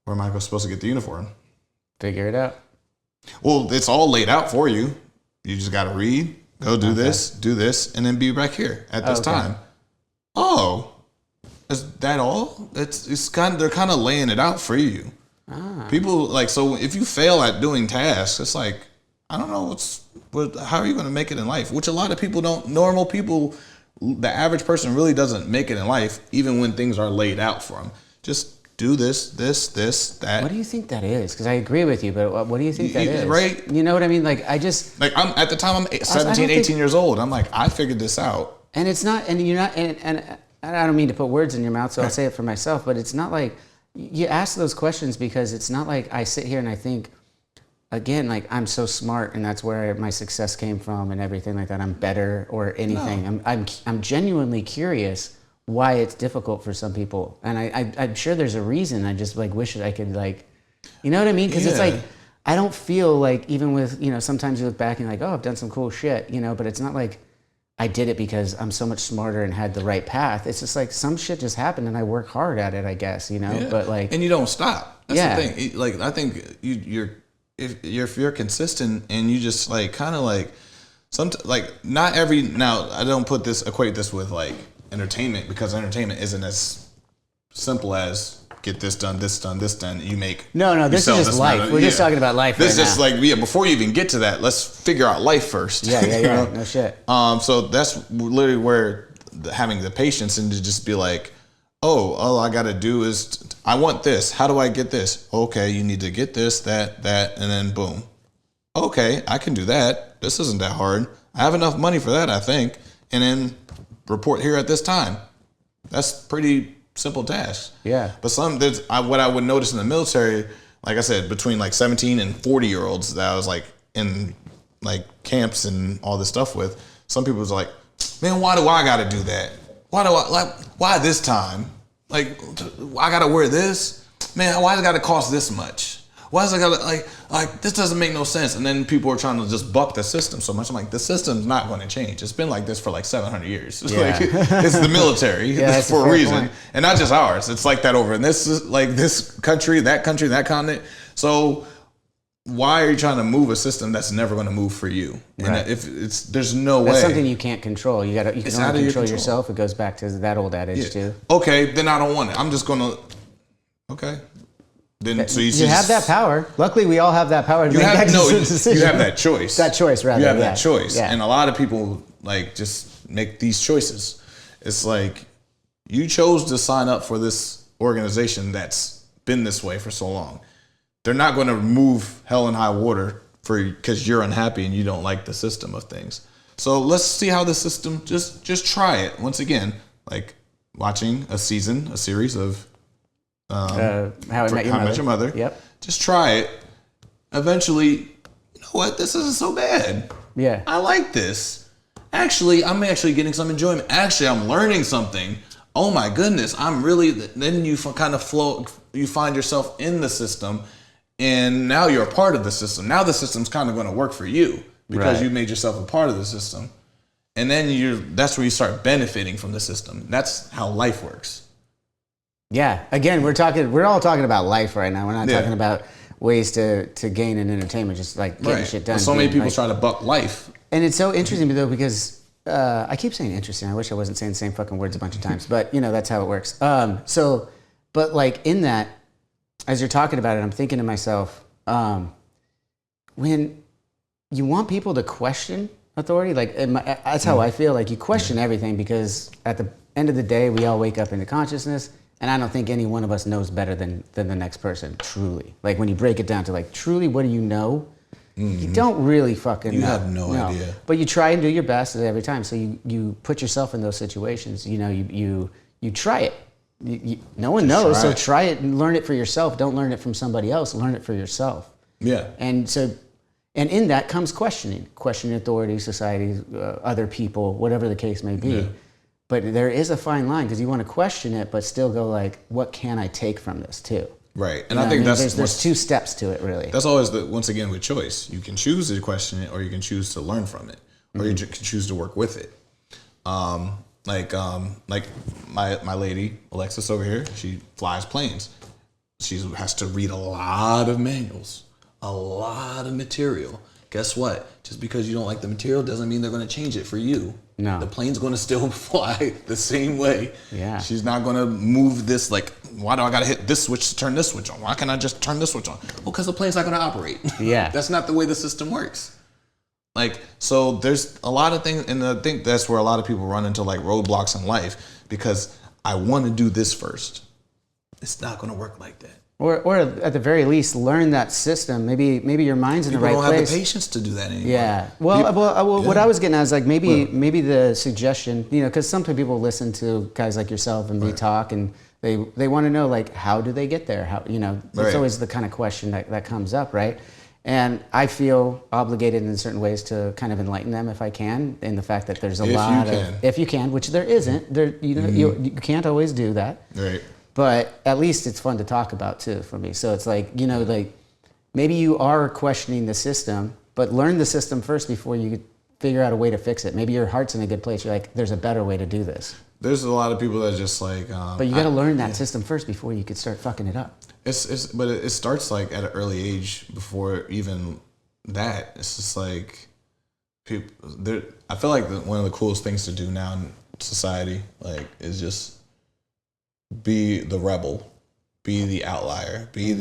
Where am I supposed to get the uniform? Figure it out. Well, it's all laid out for you. You just got to read, go do this, and then be back here at this time. Oh, is that all? They're kind of laying it out for you. People like, so if you fail at doing tasks, it's like, I don't know how are you going to make it in life? Which a lot of people don't. Normal people, the average person really doesn't make it in life, even when things are laid out for them. Just do this, that. What do you think that is? Because I agree with you, but what do you think that is? Right? You know what I mean? Like, I'm at the time I'm 17, 18 years old. I'm like, I figured this out. And it's not, and you're not, and I don't mean to put words in your mouth, so I'll say it for myself, but it's not like, you ask those questions because it's not like I sit here and I think, again, like I'm so smart and that's where my success came from and everything like that. I'm better or anything. No. I'm genuinely curious why it's difficult for some people, and I'm sure there's a reason. I just like wish I could like, you know what I mean? Because it's like I don't feel like, even with, sometimes you look back and like, oh, I've done some cool shit, but it's not like I did it because I'm so much smarter and had the right path. It's just like some shit just happened and I work hard at it, I guess, but like, and you don't stop. That's the thing. Like, I think if you're consistent and you just like kind of like not every, now I don't equate this with like entertainment, because entertainment isn't as simple as get this done, this done, this done. You make this is just life. We're just talking about life. This is just like before you even get to that, let's figure out life first. Yeah. No shit. So that's literally where having the patience and to just be like, oh, all I got to do is I want this. How do I get this? Okay, you need to get this, that, and then boom. Okay, I can do that. This isn't that hard. I have enough money for that, I think. And then report here at this time. That's pretty simple tasks. Yeah. But what I would notice in the military, like I said, between like 17 and 40-year-olds that I was like in like camps and all this stuff with, some people was like, man, why do I gotta do that? Why this time? Like, I gotta wear this? Man, why does it gotta cost this much? Why is it gotta, like, this doesn't make no sense. And then people are trying to just buck the system so much. I'm like, the system's not gonna change. It's been like this for like 700 years. Yeah. Like, it's the military for a reason. Point. And not just ours. It's like that over in this country, that continent. So why are you trying to move a system that's never going to move for you? Right. And there's no way. That's something you can't control. You can only control yourself. It goes back to that old adage too. Okay, then I don't want it. I'm just gonna. Okay. Then so you have that power. Luckily, we all have that power to make that decision. You have that choice. That choice, rather. You have that choice, and a lot of people like just make these choices. It's like you chose to sign up for this organization that's been this way for so long. They're not going to move hell and high water because you're unhappy and you don't like the system of things. So let's see how the system. Just try it once again, like watching a series of How I Met Your Mother. Yep. Just try it. Eventually, you know what? This isn't so bad. Yeah. I like this. Actually, I'm getting some enjoyment. Actually, I'm learning something. Oh my goodness, then you kind of flow. You find yourself in the system. And now you're a part of the system. Now the system's kind of going to work for you because you made yourself a part of the system. And then that's where you start benefiting from the system. That's how life works. Yeah. Again, we're all talking about life right now. We're not talking about ways to gain in entertainment, just like getting shit done. But so many people try to buck life. And it's so interesting though, because I keep saying interesting. I wish I wasn't saying the same fucking words a bunch of times, but that's how it works. But like in that, as you're talking about it, I'm thinking to myself, when you want people to question authority, like that's how I feel. Like you question everything because at the end of the day, we all wake up into consciousness, and I don't think any one of us knows better than the next person. Truly, like when you break it down to like truly, what do you know? You don't really fucking know. You have no idea. But you try and do your best every time. So you put yourself in those situations. You try it. No one knows, so try it and learn it for yourself. Don't learn it from somebody else. Learn it for yourself. Yeah. And in that comes questioning authority, society, other people, whatever the case may be. Yeah. But there is a fine line because you want to question it, but still go like, what can I take from this too? Right. And I think there's two steps to it really. That's always once again with choice. You can choose to question it, or you can choose to learn from it, or you can choose to work with it. Like my lady Alexis over here, she flies planes. She has to read a lot of manuals, a lot of material. Guess what? Just because you don't like the material doesn't mean they're going to change it for you. No. The plane's going to still fly the same way. Yeah. She's not going to move this like, why do I got to hit this switch to turn this switch on? Why can't I just turn this switch on? Well, because the plane's not going to operate. Yeah. That's not the way the system works. Like, so there's a lot of things, and I think that's where a lot of people run into like roadblocks in life because I want to do this first. It's not going to work like that. Or at the very least, learn that system. Maybe your mind's in the right place. People don't have the patience to do that anymore. Yeah. What I was getting at is like maybe the suggestion, because sometimes people listen to guys like yourself and me talk, and they want to know like how do they get there? How it's always the kind of question that comes up, right? And I feel obligated in certain ways to kind of enlighten them if I can, in the fact that there's if you can, which there isn't. You can't always do that. Right. But at least it's fun to talk about too for me. So it's like, like maybe you are questioning the system, but learn the system first before you figure out a way to fix it. Maybe your heart's in a good place. You're like, there's a better way to do this. There's a lot of people that just like. But you got to learn that system first before you could start fucking it up. But it starts like at an early age before even that. It's just like people. I feel like one of the coolest things to do now in society like is just be the rebel, be the outlier, be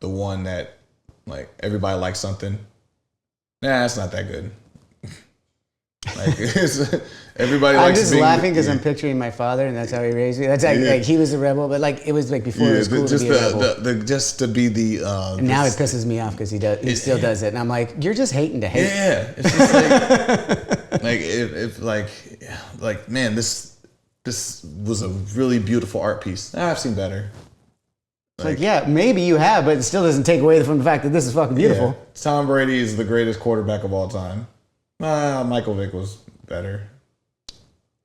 the one that like everybody likes something. Nah, it's not that good. Like everybody likes. I'm just laughing because I'm picturing my father, and that's how he raised me. That's like he was a rebel, but like it was like before it was cool to be a rebel. Just to be the. And now it pisses me off because he still does it, and I'm like, you're just hating to hate. Yeah, it's just like if man, this this was a really beautiful art piece. I've seen better. It's like, yeah, maybe you have, but it still doesn't take away from the fact that this is fucking beautiful. Yeah. Tom Brady is the greatest quarterback of all time. Michael Vick was better.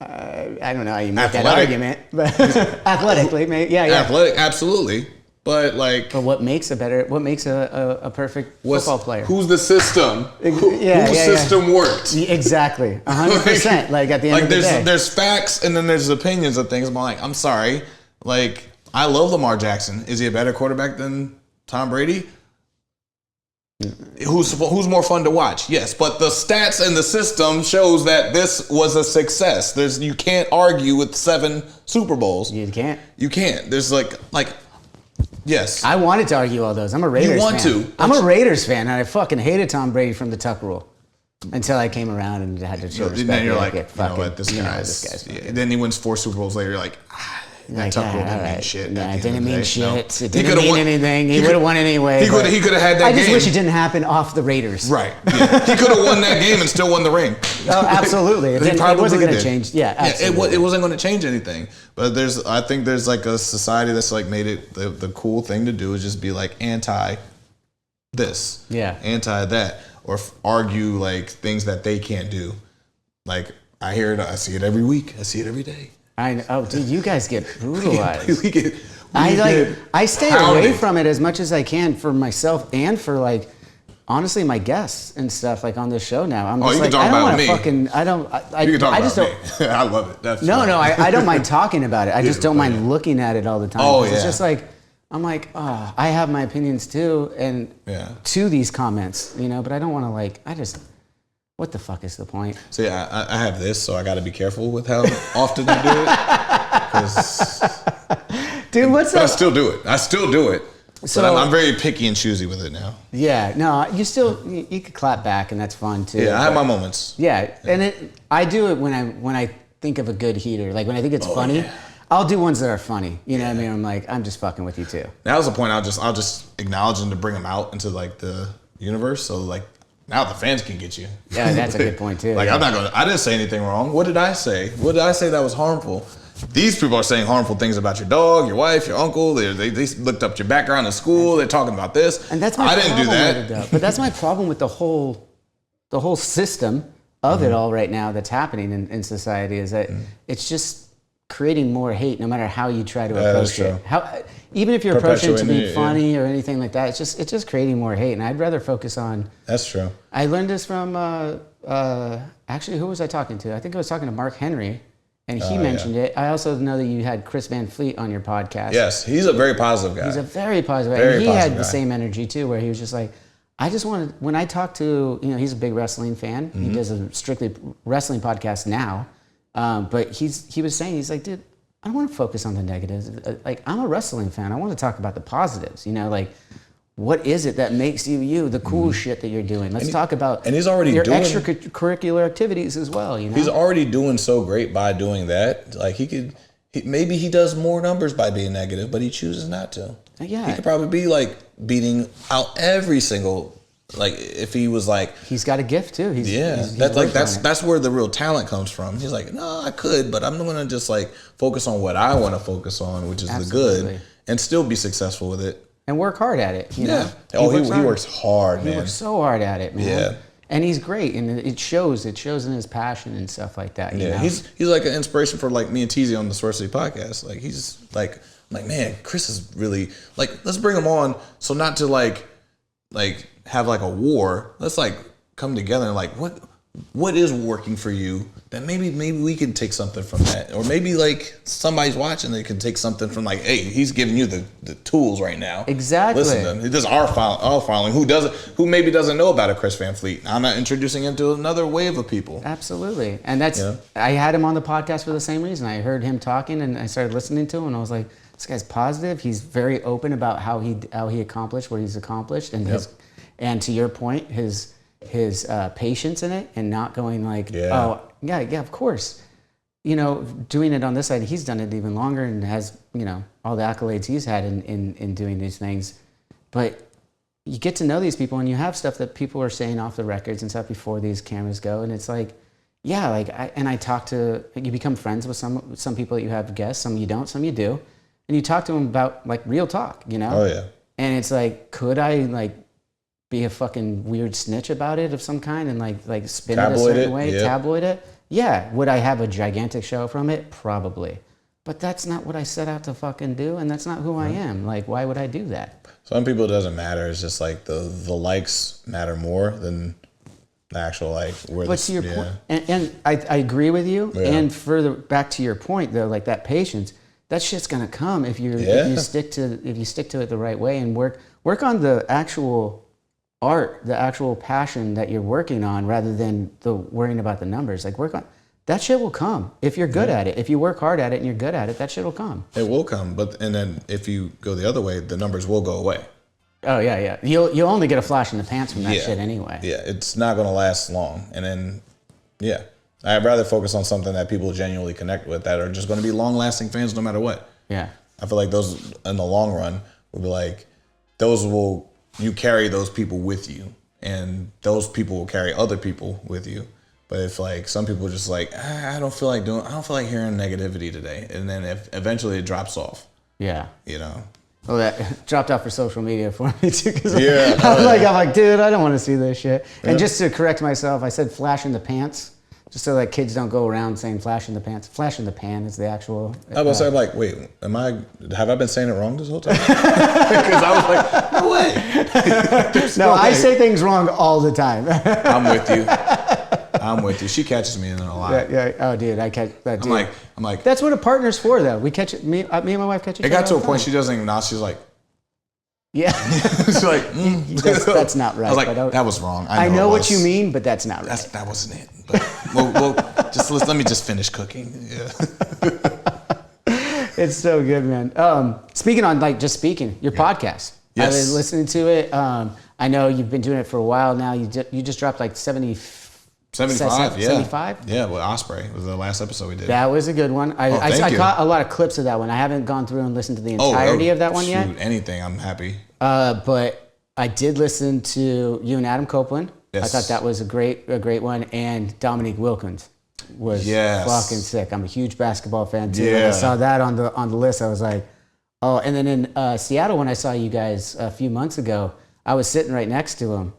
I don't know how you make that argument, but athletically, maybe, yeah. Athletic, absolutely. But but what makes a perfect football player? Who's the system? Whose system worked? Exactly, 100%. Like at the end of the day, there's facts and then there's opinions of things. I'm sorry. Like, I love Lamar Jackson. Is he a better quarterback than Tom Brady? Who's more fun to watch? Yes, but the stats and the system shows that this was a success. You can't argue with 7 Super Bowls. You can't. You can't. There's like. Yes. I wanted to argue all those. I'm a Raiders fan. You want to. I'm a Raiders fan, and I fucking hated Tom Brady from the Tuck rule until I came around and had to show respect. And then you're like, this guy's yeah. Then he wins 4 Super Bowls later. You're like, that Tuck rule didn't mean shit. Yeah, it didn't mean shit. No. It didn't mean anything. He would have won anyway. He could have had that game. I just wish it didn't happen off the Raiders. Right. Yeah. He could have won that game and still won the ring. Oh, absolutely. It wasn't going to change. Yeah, absolutely. It wasn't going to change anything. But I think there's like a society that's like made it the cool thing to do is just be like anti this. Yeah. Anti that. Or argue like things that they can't do. Like I hear it. I see it every week. I see it every day. Dude, you guys get brutalized. I stay away from it as much as I can for myself and for like, honestly, my guests and stuff like on this show now. I'm just you can talk about me. You can talk about me. I love it. That's no, I don't mind talking about it. I just don't mind looking at it all the time. Oh, yeah. It's just like, I'm like, I have my opinions too, and to these comments, but I don't want to what the fuck is the point? So yeah, I have this, so I got to be careful with how often I do it. Dude, what's up? I still do it. So but I'm very picky and choosy with it now. Yeah, no, you could clap back, and that's fun too. Yeah, I have my moments. Yeah, and I do it when I think of a good heater, like when I think it's funny. Yeah. I'll do ones that are funny. You know what I mean? I'm like, I'm just fucking with you too. That was the point. I'll just acknowledge them to bring them out into like the universe. So like. Now the fans can get you. Yeah, that's a good point too. Like I didn't say anything wrong. What did I say? What did I say that was harmful? These people are saying harmful things about your dog, your wife, your uncle. They looked up your background in school. They're talking about this. And that's my problem. I didn't do that. With it, but that's my problem with the whole system of it all right now that's happening in society is that it's just creating more hate no matter how you try to approach it. Even if you're approaching it to be funny or anything like that, it's just creating more hate. And I'd rather focus on. That's true. I learned this from actually, who was I talking to? I think I was talking to Mark Henry, and he mentioned it. I also know that you had Chris Van Fleet on your podcast. Yes, he's a very positive guy. He's a very positive guy. And he had the same energy too, where he was just like, I just wanted, when I talk to, he's a big wrestling fan. Mm-hmm. He does a strictly wrestling podcast now. But he was saying, he's like, dude, I don't want to focus on the negatives. Like, I'm a wrestling fan. I want to talk about the positives. Like, what is it that makes you, the cool shit that you're doing? Let's talk about and he's already your doing, extracurricular activities as well. He's already doing so great by doing that. Like, maybe he does more numbers by being negative, but he chooses not to. Yeah. He could probably be, like, beating out every single... Like if he was like, he's got a gift too. He's that's where the real talent comes from. He's like, no, I could, but I'm gonna just like focus on what I want to focus on, which is the good, and still be successful with it and work hard at it. You know? He works hard, man. He works so hard at it, man. Yeah, and he's great, and it shows. It shows in his passion and stuff like that. You know? He's like an inspiration for like me and TZ on the Swerve podcast. Like he's like, man, Chris is really like, let's bring him on. So not to like have like a war. Let's like come together and like what is working for you that maybe we can take something from that, or maybe like somebody's watching they can take something from like, hey, he's giving you the tools right now. Exactly. Listen to him. It does our following who maybe doesn't know about a Chris Van Fleet. I'm not introducing him to another wave of people. Absolutely, and that's I had him on the podcast for the same reason. I heard him talking and I started listening to him and I was like, this guy's positive. He's very open about how he accomplished what he's accomplished and and to your point, his patience in it and not going like, oh, yeah, of course. Doing it on this side, he's done it even longer and has, all the accolades he's had in doing these things. But you get to know these people and you have stuff that people are saying off the records and stuff before these cameras go. And it's like, yeah, like I talk to, you become friends with some people that you have guests, some you don't, some you do, and you talk to them about like real talk, you know? Oh yeah. And it's like, could I like be a fucking weird snitch about it of some kind and like spin it a certain way, tabloid it? Yeah. Would I have a gigantic show from it? Probably. But that's not what I set out to fucking do, and that's not who I am. Like, why would I do that? Some people, it doesn't matter. It's just like the likes matter more than the actual like where. But to your point, and I agree with you. Yeah. And further back to your point though, like that patience, that shit's gonna come if you stick to it the right way and work on the actual art, the actual passion that you're working on, rather than the worrying about the numbers. Like work on. That shit will come if you're good at it. If you work hard at it and you're good at it, that shit will come. It will come, and then if you go the other way, the numbers will go away. Oh yeah. You'll only get a flash in the pants from that shit anyway. Yeah, it's not gonna last long. And then, yeah, I'd rather focus on something that people genuinely connect with, that are just gonna be long-lasting fans no matter what. Yeah. I feel like those in the long run will be like, you carry those people with you, and those people will carry other people with you. But if like some people are just like, I don't feel like hearing negativity today, and then if eventually it drops off. Yeah. You know. Well, that dropped off for social media for me too. I'm like, dude, I don't want to see this shit. And just to correct myself, I said flash in the pants, just so that kids don't go around saying flash in the pants. Flash in the pan is the actual. I was like, wait, have I been saying it wrong this whole time? Because I was like, no way. No, I say things wrong all the time. I'm with you. She catches me in it a lot. Yeah. Oh, dude, I catch that. Dude. I'm like. That's what a partner's for, though. We catch it. Me and my wife catch it. It got to a point she doesn't even know. She's like. Yeah. She's like, that's not right. I was like, that was wrong. I know what you mean, but that's not right. That wasn't it. But well, let me just finish cooking. Yeah. It's so good, man. Speaking on your podcast. Yes. I was listening to it. I know you've been doing it for a while now. You just dropped like 75, yeah. 75? Yeah, with Osprey was the last episode we did. That was a good one. I caught a lot of clips of that one. I haven't gone through and listened to the entirety of that one yet. Anything, I'm happy. But I did listen to you and Adam Copeland. Yes. I thought that was a great one. And Dominique Wilkins was fucking sick. I'm a huge basketball fan too. Yeah. And I saw that on the list. I was like, oh. And then in Seattle, when I saw you guys a few months ago, I was sitting right next to him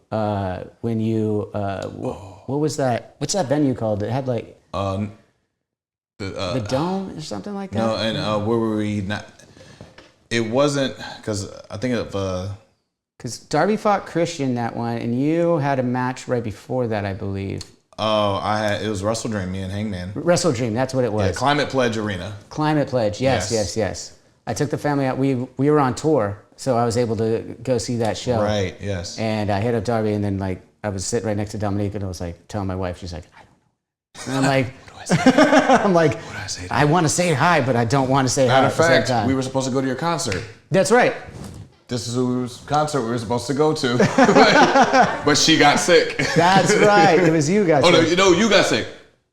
when you. What was that? What's that venue called? It had like the Dome or something like that. No, and where were we? Not. It wasn't, because I think of. Because Darby fought Christian that one, and you had a match right before that, I believe. Oh, it was Wrestle Dream, me and Hangman. Wrestle Dream, that's what it was. Yeah, Climate Pledge Arena. Climate Pledge, yes. I took the family out. We were on tour, so I was able to go see that show. Right, yes. And I hit up Darby, and then like I was sitting right next to Dominique, and I was like telling my wife, she's like, I don't know. And I'm like, what do I say? I'm like, what do I say? I want to say hi, but I don't want to say hi. Matter of fact, we were supposed to go to your concert. That's right. This is whose concert we were supposed to go to, but she got sick. That's right. It was you guys. Oh no, you got sick.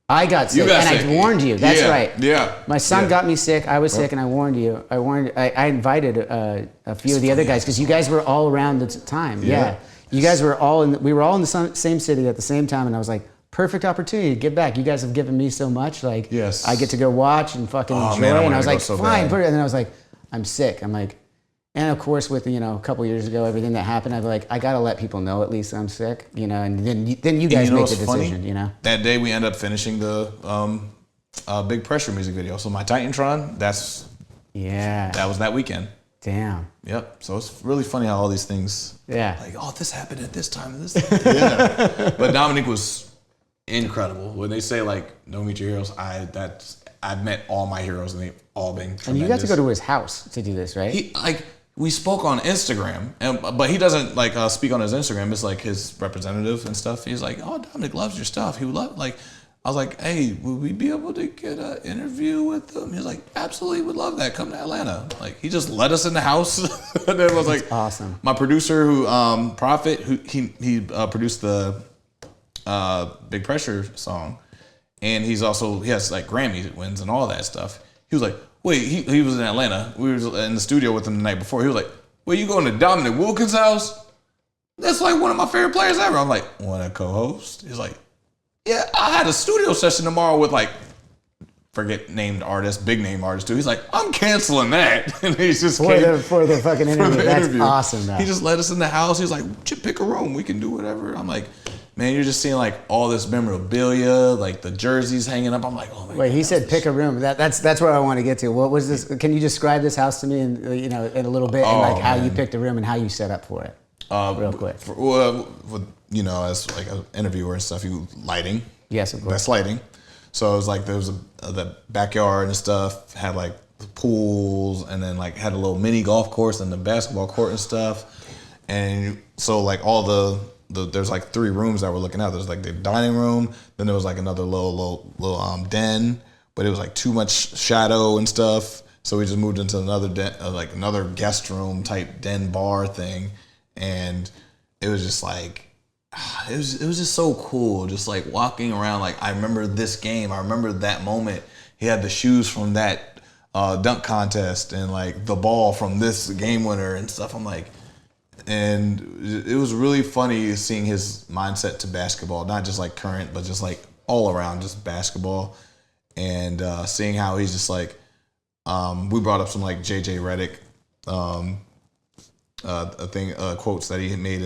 I got sick, I warned you. That's right. Yeah. My son got me sick. I was sick, and I warned you. I invited a few of the other guys because you guys were all around the time. Yeah. You guys were all we were all in the same city at the same time, and I was like, perfect opportunity to give back. You guys have given me so much. Like, yes. I get to go watch and fucking enjoy. Man, and I was like, so fine. bad. And then I was like, I'm sick. I'm like, and of course, with a couple years ago, everything that happened, I'd be like, I gotta let people know at least I'm sick, and then you guys make the decision, That day we ended up finishing the Big Pressure music video. So my Titantron, that was that weekend. Damn. Yep. So it's really funny how all these things. Yeah. Like, oh, this happened at this time and this time. Yeah. But Dominique was incredible. When they say like, don't meet your heroes, I've met all my heroes and they've all been tremendous. And you got to go to his house to do this, right? We spoke on Instagram, but he doesn't speak on his Instagram. It's like his representative and stuff. He's like, oh, Dominic loves your stuff. He would love, I was like, hey, would we be able to get an interview with him? He was like, absolutely, would love that. Come to Atlanta. Like, he just let us in the house. And then was like, that's awesome. My producer, who Prophet, who he produced the Big Pressure song, and he has like Grammy wins and all that stuff. He was like, wait, he was in Atlanta. We were in the studio with him the night before. He was like, wait, you going to Dominique Wilkins' house? That's like one of my favorite players ever. I'm like, want to co-host? He's like, yeah, I had a studio session tomorrow with like, forget named artist, big name artist too. He's like, I'm canceling that. And he's just for the fucking interview. That's awesome, though. He just let us in the house. He's like, pick a room. We can do whatever. I'm like, man, you're just seeing like all this memorabilia, like the jerseys hanging up. I'm like, oh my God. Wait, he said pick a room. That's where I want to get to. What was this? Can you describe this house to me in a little bit, and like how you picked a room and how you set up for it? Real quick. As like an interviewer and stuff, lighting. Yes, of course. Best lighting. So it was like there was the backyard and stuff, had like pools, and then like had a little mini golf course and the basketball court and stuff. And so like all there's like 3 rooms that we're looking at. There's like the dining room, then there was like another little den, but it was like too much shadow and stuff. So we just moved into another den, like another guest room type den bar thing, and it was just like. It was just so cool, just like walking around. Like I remember this game, I remember that moment. He had the shoes from that dunk contest and like the ball from this game winner and stuff. I'm like, and it was really funny seeing his mindset to basketball, not just like current, but just like all around, just basketball, and seeing how he's just like, we brought up some like JJ Redick. Quotes that he had made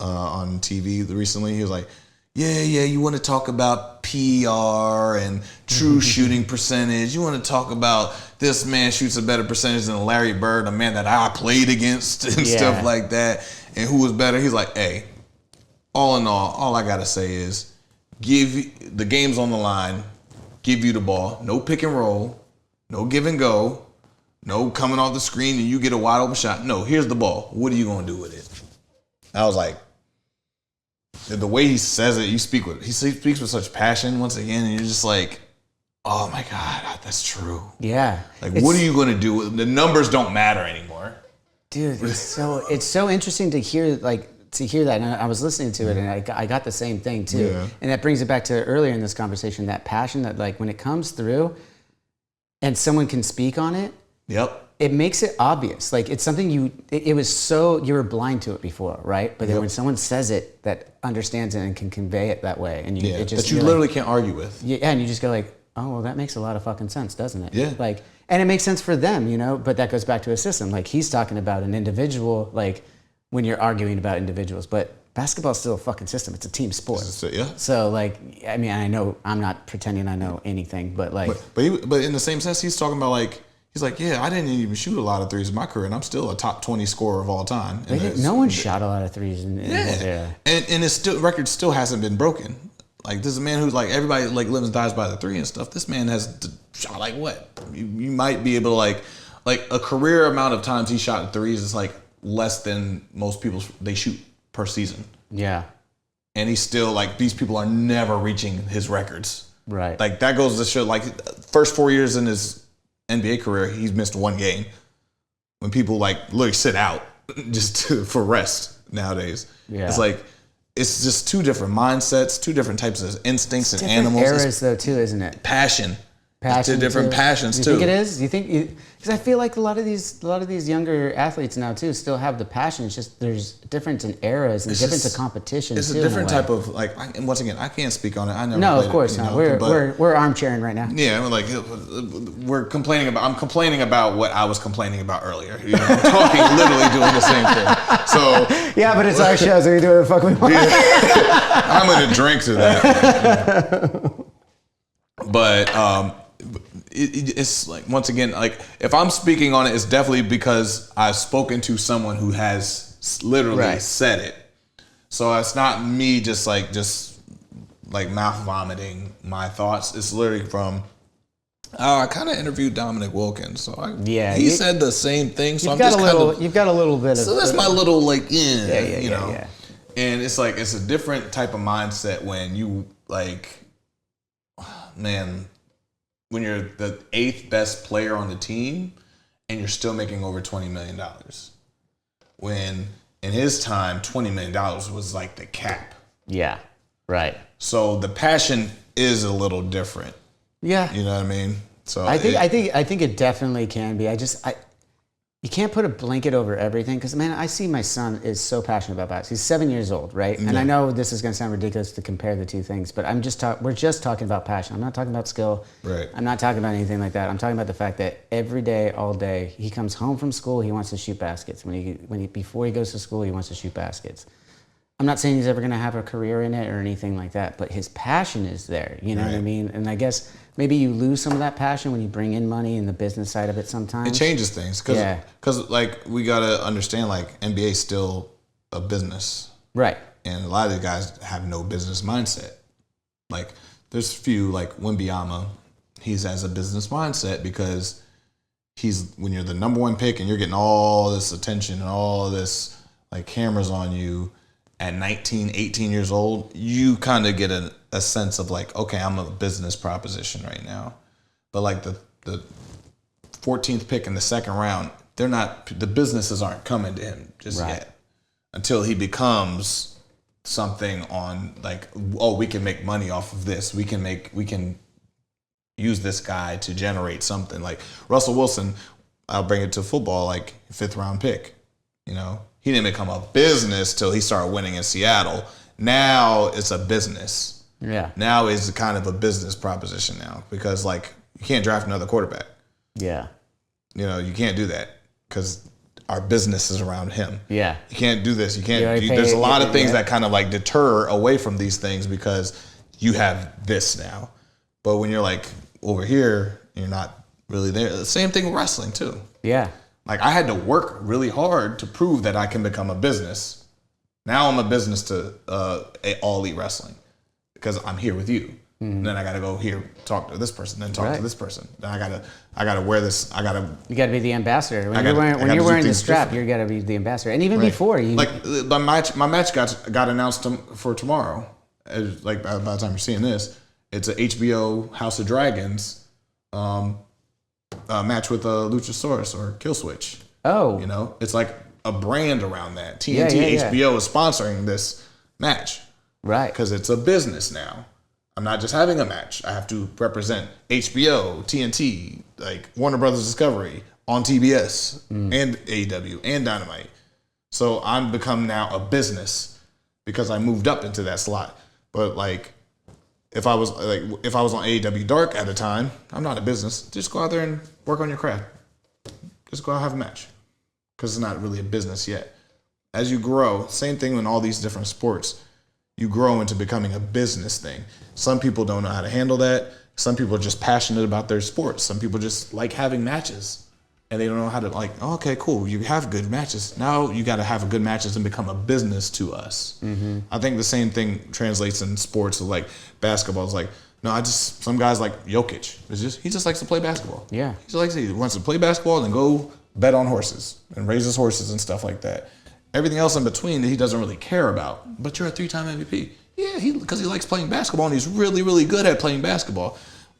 on TV recently. He was like, yeah, you want to talk about PR and true shooting percentage. You want to talk about this man shoots a better percentage than Larry Bird, a man that I played against and stuff like that. And who was better? He's like, hey, all in all I got to say is give the game's on the line, give you the ball, no pick and roll, no give and go. No coming off the screen and you get a wide open shot. No, here's the ball. What are you going to do with it? I was like, the way he says it, he speaks with such passion once again, and you're just like, oh my God, that's true. Yeah. Like, what are you going to do with the numbers? Don't matter anymore. Dude, it's so interesting to hear that. And I was listening to it, and I got the same thing too. Yeah. And that brings it back to earlier in this conversation, that passion that like when it comes through, and someone can speak on it. Yep. It makes it obvious. Like it's something you were blind to it before, right? But then when someone says it that understands it and can convey it that way, and you literally can't argue with. Yeah, and you just go like, oh, well, that makes a lot of fucking sense, doesn't it? Yeah. Like, and it makes sense for them, but that goes back to a system. Like he's talking about an individual, like when you're arguing about individuals, but basketball's still a fucking system. It's a team sport. So like, I mean, I know I'm not pretending I know anything, but like, but in the same sense, he's talking about like. He's like, yeah, I didn't even shoot a lot of threes in my career, and I'm still a top 20 scorer of all time. No one shot a lot of threes. And his record still hasn't been broken. Like, this is a man who's like, everybody like lives and dies by the three and stuff. This man has shot like what? You might be able to like a career amount of times he shot threes is like less than most people they shoot per season. Yeah. And he's still like, these people are never reaching his records. Right. Like, that goes to show, like, first 4 years in his NBA career, he's missed one game. When people like literally sit out just for rest nowadays. Yeah. It's like, it's just 2 different mindsets, 2 different types of instincts and animals. Eras though too, isn't it? Passion. 2 different passions too. You think it is? You think because I feel like a lot of these younger athletes now too still have the passion. It's just there's a difference in eras and difference of competition. It's a different type of like. And once again, I can't speak on it. I never. No, of course not. We're armchairing right now. Yeah, we're complaining about. I'm complaining about what I was complaining about earlier. I'm talking, literally doing the same thing. So yeah, but it's our show, so we do whatever the fuck we want. I'm gonna drink to that. But it's like, once again, like if I'm speaking on it, it's definitely because I've spoken to someone who has literally said it. So it's not me just mouth vomiting my thoughts. It's literally from. I kind of interviewed Dominique Wilkins, so he said the same thing. So you've got a little bit of. So that's my little like you know. Yeah. And it's like it's a different type of mindset when you like, man. When you're the 8th best player on the team and you're still making over $20 million. When in his time, $20 million was like the cap. Yeah, right. So the passion is a little different. Yeah. You know what I mean? So I think it definitely can be. you can't put a blanket over everything because, man, I see my son is so passionate about basketball. He's 7 years old, right? And I know this is going to sound ridiculous to compare the two things, but we're just talking about passion. I'm not talking about skill. Right. I'm not talking about anything like that. I'm talking about the fact that every day, all day, he comes home from school, he wants to shoot baskets. Before he goes to school, he wants to shoot baskets. I'm not saying he's ever going to have a career in it or anything like that, but his passion is there. You know what I mean? And I guess maybe you lose some of that passion when you bring in money and the business side of it sometimes. It changes things because like we got to understand like NBA is still a business. Right. And a lot of the guys have no business mindset. Like there's few like Wembanyama, he's has a business mindset because when you're the number one pick and you're getting all this attention and all this like cameras on you at 19, 18 years old, you kind of get a sense of like, okay, I'm a business proposition right now. But like the 14th pick in the second round, the businesses aren't coming to him just yet until he becomes something on like, oh, we can make money off of this. We can use this guy to generate something. Like Russell Wilson, I'll bring it to football, like 5th round pick, you know. He didn't become a business till he started winning in Seattle. Now it's a business. Yeah. Now it's kind of a business proposition now because like you can't draft another quarterback. Yeah. You know, you can't do that because our business is around him. Yeah. You can't do this. You can't. There's a lot of things that kind of like deter away from these things because you have this now. But when you're like over here, you're not really there. The same thing with wrestling too. Yeah. Like I had to work really hard to prove that I can become a business. Now I'm a business to All Elite Wrestling because I'm here with you. Mm-hmm. Then I got to go here, talk to this person, then talk to this person. Then I gotta wear this. You got to be the ambassador. When you're wearing the strap, you got to be the ambassador. And even before you, like my match got announced for tomorrow. Like by the time you're seeing this, it's a HBO House of Dragons. Match with a Luchasaurus or Killswitch. Oh. You know, it's like a brand around that. TNT, HBO is sponsoring this match. Right. Because it's a business now. I'm not just having a match. I have to represent HBO, TNT, like Warner Brothers Discovery on TBS and AEW and Dynamite. So I'm become now a business because I moved up into that slot. But like, if I was on AEW Dark at a time, I'm not a business. Just go out there and work on your craft. Just go out and have a match. Because it's not really a business yet. As you grow, same thing in all these different sports, you grow into becoming a business thing. Some people don't know how to handle that. Some people are just passionate about their sports. Some people just like having matches. And they don't know how to like, oh, okay, cool. You have good matches. Now you got to have a good matches and become a business to us. Mm-hmm. I think the same thing translates in sports. Like basketball is like, no, some guys like Jokic. He just likes to play basketball. Yeah. He wants to play basketball and go bet on horses and raise his horses and stuff like that. Everything else in between that he doesn't really care about. But you're a 3-time MVP. Yeah, because he likes playing basketball and he's really, really good at playing basketball.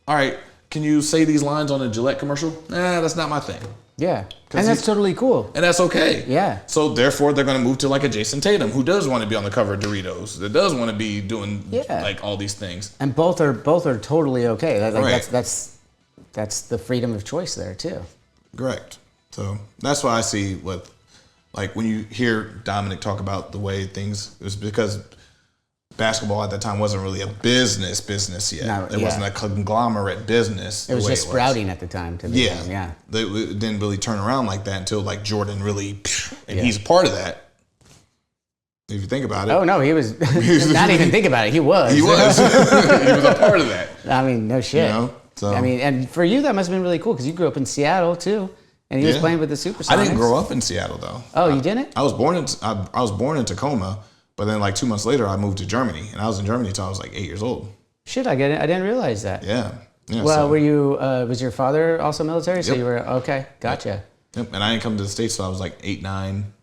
All right, can you say these lines on a Gillette commercial? Nah, that's not my thing. Yeah, and that's totally cool. And that's okay. Yeah. So therefore, they're going to move to like a Jason Tatum, who does want to be on the cover of Doritos, that does want to be doing like all these things. And both are totally okay. Right. That's the freedom of choice there too. Correct. So that's why I see like when you hear Dominic talk about the way things, it was because basketball at that time wasn't really a business yet. No, it wasn't a conglomerate business. It was just sprouting at the time. It didn't really turn around like that until like Jordan really, and he's part of that. If you think about it. Oh no, he was not even think about it. He was. He was. He was a part of that. I mean, no shit. You know? So, I mean, and for you that must have been really cool because you grew up in Seattle too, and he was playing with the Supersonics. I didn't grow up in Seattle though. Oh, you didn't? I was born in Tacoma. But then, like 2 months later, I moved to Germany, and I was in Germany until I was like 8 years old. Shit, I get it. I didn't realize that. Yeah. Well, were you? Was your father also military? So you were okay. Gotcha. Yep. And I didn't come to the States till I was like 10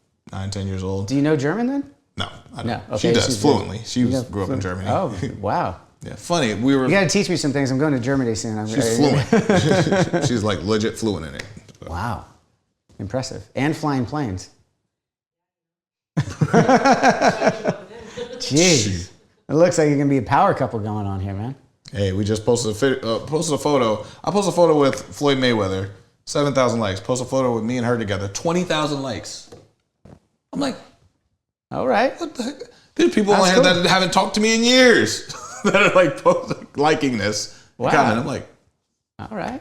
years old. Do you know German then? No, I don't. No. Okay, she does fluently. She grew up in Germany. Oh, wow. Yeah, funny. You got to teach me some things. I'm going to Germany soon. She's fluent. She's like legit fluent in it. So. Wow, impressive. And flying planes. Jeez, it looks like you're gonna be a power couple going on here, man. Hey, we just posted a photo. I posted a photo with Floyd Mayweather 7,000 likes. Post a photo with me and her together. 20,000 likes. I'm like, all right. What the heck? There's people on here that haven't talked to me in years that are like liking this. Wow. Comment. I'm like, all right.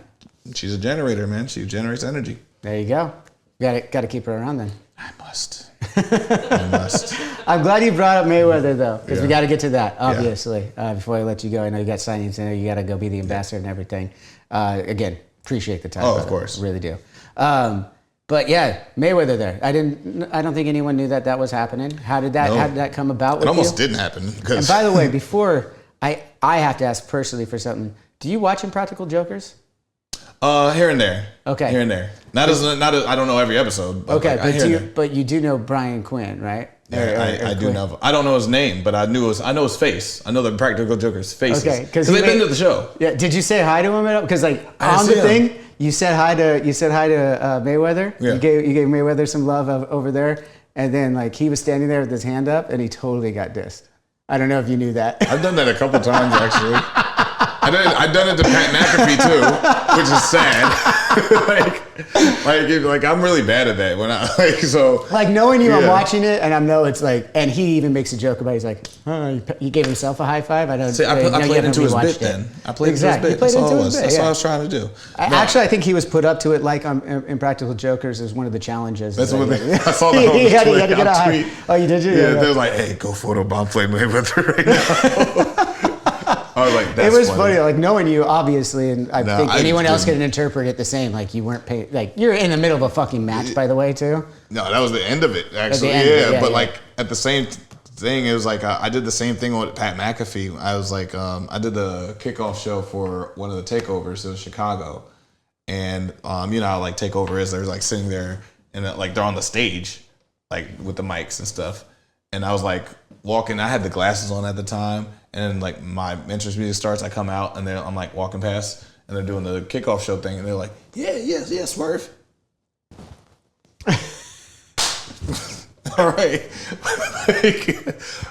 She's a generator, man. She generates energy. There you go. Got to keep her around then. I must. I must. I'm glad you brought up Mayweather though, because we got to get to that obviously. Before I let you go, I know you got signings. I know you got to go be the ambassador and everything. Again, appreciate the time. Oh, of course, really do. But yeah, Mayweather there. I don't think anyone knew that was happening. How did that come about? It almost didn't happen. And by the way, before I have to ask personally for something. Do you watch Impractical Jokers? Here and there. Okay. Here and there. Not as I don't know every episode. But okay, like, but you do know Brian Quinn, right? Yeah, I do know. I don't know his name, but I know his face. I know the Impractical Joker's face. Okay, because they've been to the show. Yeah. Did you say hi to him? Because like on the thing, you said hi to Mayweather. Yeah. You gave Mayweather some love over there, and then like he was standing there with his hand up, and he totally got dissed. I don't know if you knew that. I've done that a couple times actually. I've done it to Pat McAfee too, which is sad. like I'm really bad at that when I knowing you, I'm watching it and I know it's like, and he even makes a joke about it. He's like, oh, he gave himself a high five. I don't. See, I played into his bit then. I played into his bit. That's all it was. That's all I was trying to do. Actually, I think he was put up to it like Impractical Jokers is one of the challenges. That's what I saw the whole tweet. Oh, you did? Yeah, they were like, hey, go photobomb Floyd Mayweather right now. I was like, that's it was funny, like knowing you, obviously, and I think anyone else didn't. could interpret it the same. Like you weren't paid. Like you're in the middle of a fucking match, by the way, too. No, that was the end of it, actually. Like at the same thing, it was like I did the same thing with Pat McAfee. I was like, I did the kickoff show for one of the takeovers in Chicago, and you know how like takeover is. They're like sitting there and like they're on the stage, like with the mics and stuff. And I was like walking. I had the glasses on at the time. And like my entrance music starts, I come out and then I'm like walking past and they're doing the kickoff show thing and they're like, yeah, Swerve. All right.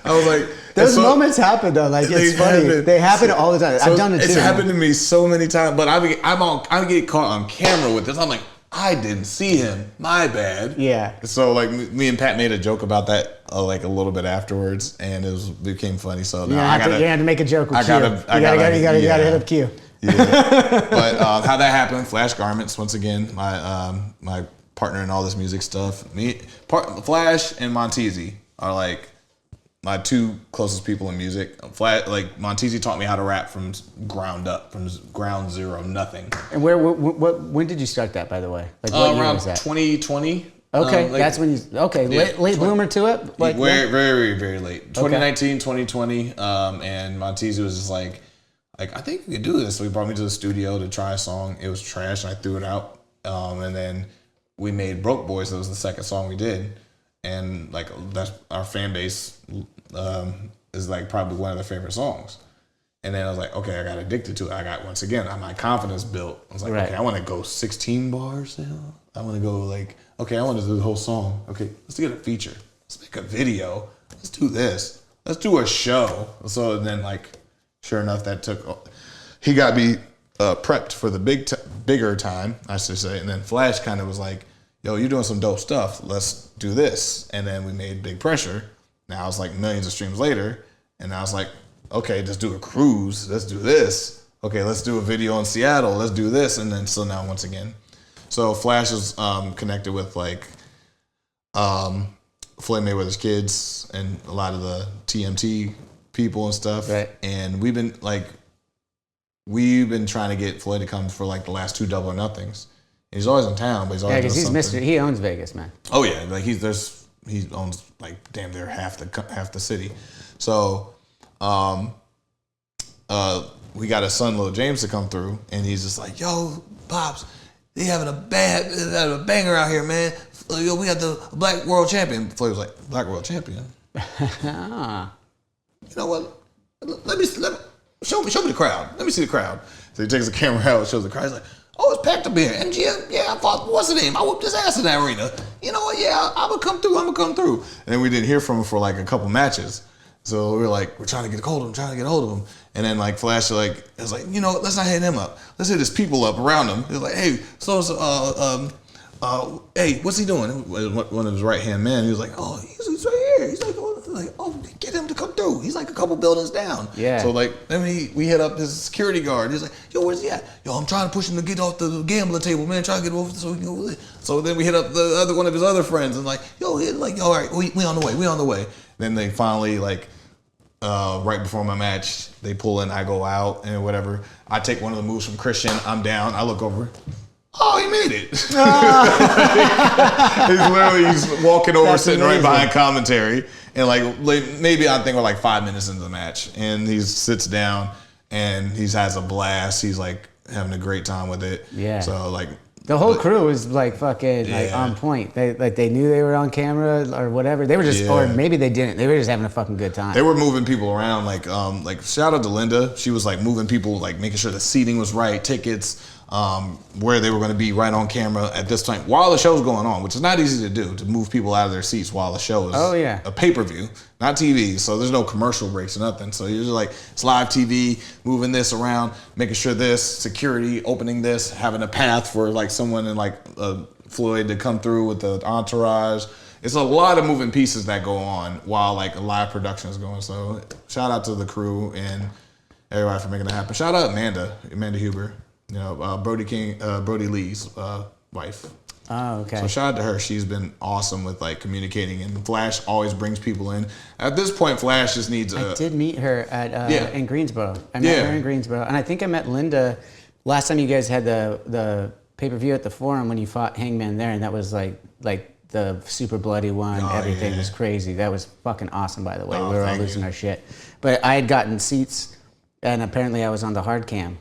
I was like, those moments happen though. Like it's funny. They happen all the time. I've done it too. It's happened to me so many times, but I get caught on camera with this. I'm like, I didn't see him. My bad. Yeah. So like me and Pat made a joke about that like a little bit afterwards, and it became funny. So now you had to make a joke with Q. You gotta hit up Q. Yeah. But how that happened? Flash Garments once again. My partner in all this music stuff. Flash and Montezi are like my two closest people in music. Montezi taught me how to rap from ground up, from ground zero, nothing. And when did you start that, by the way? Like what year around was that? 2020. Okay, that's when you late bloomer to it. Like very, very, very late. 2019, 2020, and Montezi was just like I think we could do this. So he brought me to the studio to try a song. It was trash, and I threw it out. And then we made Broke Boys. That was the second song we did. And like that's our fan base is like probably one of their favorite songs. And then I was like, okay, I got addicted to it. Once again, my confidence built. I was like, okay, I want to go 16 bars now. I want to go like, okay, I want to do the whole song. Okay, let's get a feature. Let's make a video. Let's do this. Let's do a show. So then like, sure enough, he got me prepped for the bigger time, I should say. And then Flash kind of was like, yo, you're doing some dope stuff. Let's do this. And then we made Big Pressure. Now it's like millions of streams later. And I was like, okay, let's do a cruise. Let's do this. Okay, let's do a video in Seattle. Let's do this. And then so now once again. So Flash is connected with like Floyd Mayweather's kids and a lot of the TMT people and stuff. Right. And we've been trying to get Floyd to come for like the last 2 Double or Nothings. He's always in town, but he's always because he's Mr. He owns Vegas, man. Oh yeah, like he owns like damn near half the city. So, we got his son, Lil James, to come through, and he's just like, "Yo, pops, they having a banger out here, man. Yo, we got the Black World Champion." Floyd was like, "Black World Champion." You know what? Let me show me the crowd. Let me see the crowd. So he takes the camera out and shows the crowd. He's like, "Oh, it's packed up here. MGM, yeah, I fought, what's the name? I whooped his ass in that arena. You know what? Yeah, I'm gonna come through. And then we didn't hear from him for like a couple matches. So we were like, we're trying to get a hold of him, And then like Flash like is like, you know, let's not hit him up. Let's hit his people up around him. He's like, hey, hey, what's he doing? One of his right hand men. He was like, oh, he's right here. He's like, oh, get him to come through. He's like a couple buildings down. Yeah. So like then we hit up his security guard. He's like, yo, where's he at? Yo, I'm trying to push him to get off the gambling table, man. Trying to get over so we can go. So then we hit up the other one of his other friends and like, yo, all right, we on the way. We on the way. Then they finally like. Right before my match, they pull in, I go out and whatever. I take one of the moves from Christian, I'm down, I look over. Oh, he made it. He's walking over, that's sitting amazing. Right behind commentary. And like maybe I think we're like 5 minutes into the match. And he sits down and he has a blast. He's like having a great time with it. Yeah. So like the whole crew was like fucking like on point. They knew they were on camera or whatever. They were just, or maybe they didn't. They were just having a fucking good time. They were moving people around. Like shout out to Linda. She was like moving people, like making sure the seating was right, tickets, where they were going to be right on camera at this time while the show's going on, which is not easy to do, to move people out of their seats while the show is a pay-per-view, not TV. So there's no commercial breaks or nothing. So you're just like, it's live TV, moving this around, making sure this, security, opening this, having a path for like someone in like Floyd to come through with the entourage. It's a lot of moving pieces that go on while like a live production is going. So shout out to the crew and everybody for making that happen. Shout out Amanda Huber. You know, Brody Lee's wife. Oh, okay. So shout out to her. She's been awesome with like communicating, and Flash always brings people in. At this point, Flash just needs I did meet her at in Greensboro. I met her in Greensboro, and I think I met Linda last time you guys had the pay-per-view at the Forum when you fought Hangman there, and that was like the super bloody one. Everything was crazy. That was fucking awesome, by the way. We were all losing our shit. But I had gotten seats, and apparently I was on the hard cam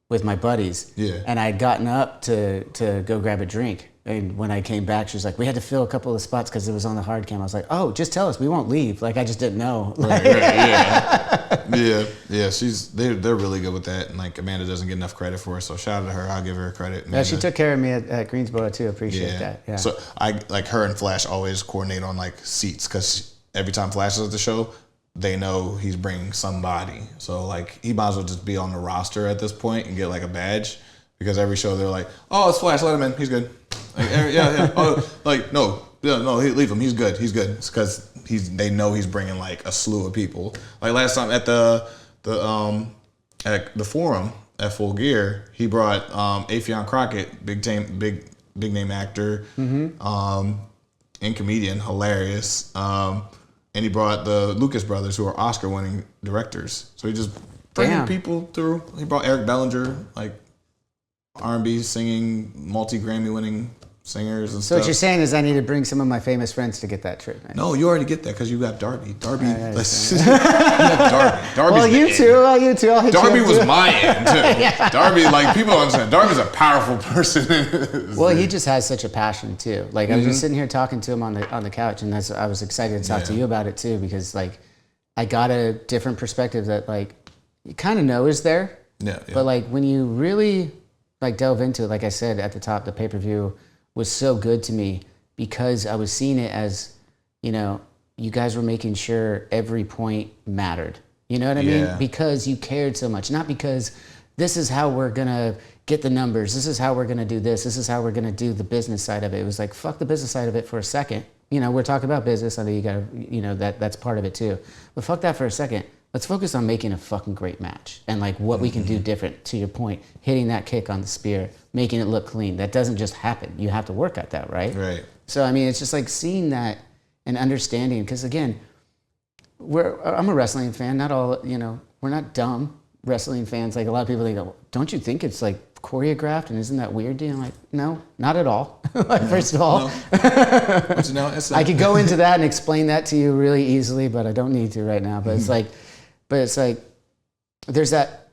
with my buddies. Yeah. And I'd gotten up to go grab a drink. And when I came back, she was like, we had to fill a couple of spots because it was on the hard cam. I was like, oh, just tell us. We won't leave. Like, I just didn't know. Right, yeah. They're really good with that. And, like, Amanda doesn't get enough credit for it. So, shout out to her. I'll give her credit. Yeah, she took care of me at Greensboro, too. Appreciate that. Yeah. So, her and Flash always coordinate on, like, seats. Because every time Flash is at the show, they know he's bringing somebody. So, like, he might as well just be on the roster at this point and get, like, a badge. Because every show they're like, oh, it's Flash, let him in. He's good. Like, yeah. Oh, like, no, leave him. He's good. It's because they know he's bringing, like, a slew of people. Like, last time at the Forum at Full Gear, he brought Afion Crockett, big name actor, and comedian, hilarious. And he brought the Lucas brothers, who are Oscar-winning directors. So he just bringing people through. He brought Eric Bellinger, like R&B singing, multi-Grammy winning singers and stuff. So what you're saying is I need to bring some of my famous friends to get that trip. Right? No, you already get that because you got Darby. You got Darby. Darby's well, you too. I'll hit Darby you up was too. my end too. Yeah. Darby, like, people don't understand. Darby's a powerful person. Well, he just has such a passion too. Like, I was just sitting here talking to him on the couch, and I was excited to talk to you about it too, because like I got a different perspective that like you kind of know is there. Yeah. But like when you really like delve into it, like I said at the top, the pay-per-view was so good to me because I was seeing it as, you know, you guys were making sure every point mattered. You know what I mean? Because you cared so much, not because this is how we're gonna get the numbers, this is how we're gonna do this is how we're gonna do the business side of it. It was like, fuck the business side of it for a second. You know, we're talking about business, I know you gotta, you know, that's part of it too. But fuck that for a second. Let's focus on making a fucking great match and like what we can do different, to your point, hitting that kick on the spear, making it look clean. That doesn't just happen. You have to work at that, right? Right. So, I mean, it's just like seeing that and understanding, because again, I'm a wrestling fan, not all, you know, we're not dumb wrestling fans. Like a lot of people, they go, don't you think it's like choreographed and isn't that weird? And I'm like, no, not at all. First of all, I could go into that and explain that to you really easily, but I don't need to right now. But it's like, there's that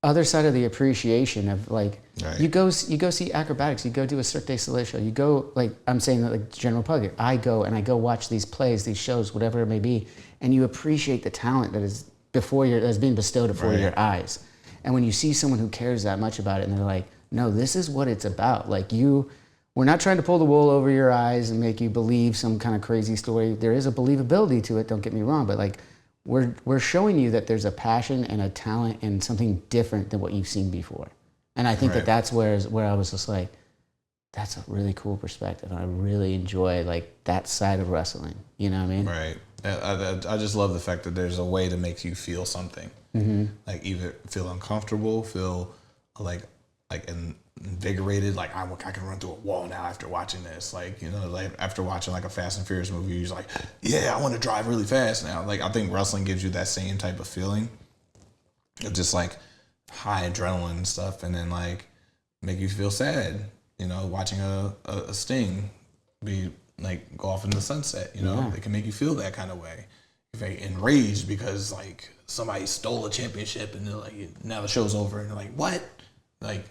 other side of the appreciation of like, you go see acrobatics, you go do a Cirque du Soleil show, you go, like, I'm saying that like general public, I go watch these plays, these shows, whatever it may be, and you appreciate the talent that is that's being bestowed before your eyes. And when you see someone who cares that much about it and they're like, no, this is what it's about. Like we're not trying to pull the wool over your eyes and make you believe some kind of crazy story. There is a believability to it, don't get me wrong, but like, we're showing you that there's a passion and a talent and something different than what you've seen before. And I think that's where I was just like, that's a really cool perspective. I really enjoy like that side of wrestling. You know what I mean? Right. I just love the fact that there's a way to make you feel something. Mm-hmm. Like either feel uncomfortable, feel like invigorated, like I can run through a wall now after watching this. Like, you know, like after watching like a Fast and Furious movie, you're just like, yeah, I want to drive really fast now. Like I think wrestling gives you that same type of feeling of just like high adrenaline and stuff, and then like make you feel sad. You know, watching a Sting be like go off in the sunset. You know, it can make you feel that kind of way. You're very enraged because like somebody stole a championship, and they're like, now the show's over, and they're like, what? Like,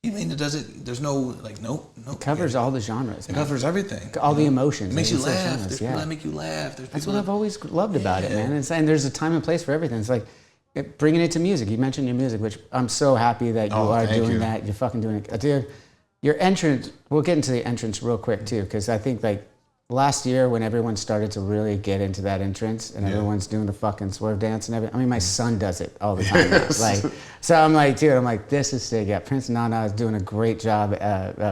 you mean it doesn't? There's no like no. It covers all the genres. It covers everything. All the emotions. It makes you laugh. There's people that make you laugh. That's what I've always loved about it, man. And there's a time and place for everything. It's like bringing it to music. You mentioned your music, which I'm so happy that you are doing that. You're fucking doing it, dude. Your entrance. We'll get into the entrance real quick too, because I think like last year when everyone started to really get into that entrance and everyone's doing the fucking swerve dance and everything. I mean, my son does it all the time. Like, so I'm like, dude, this is sick. Yeah, Prince Nana is doing a great job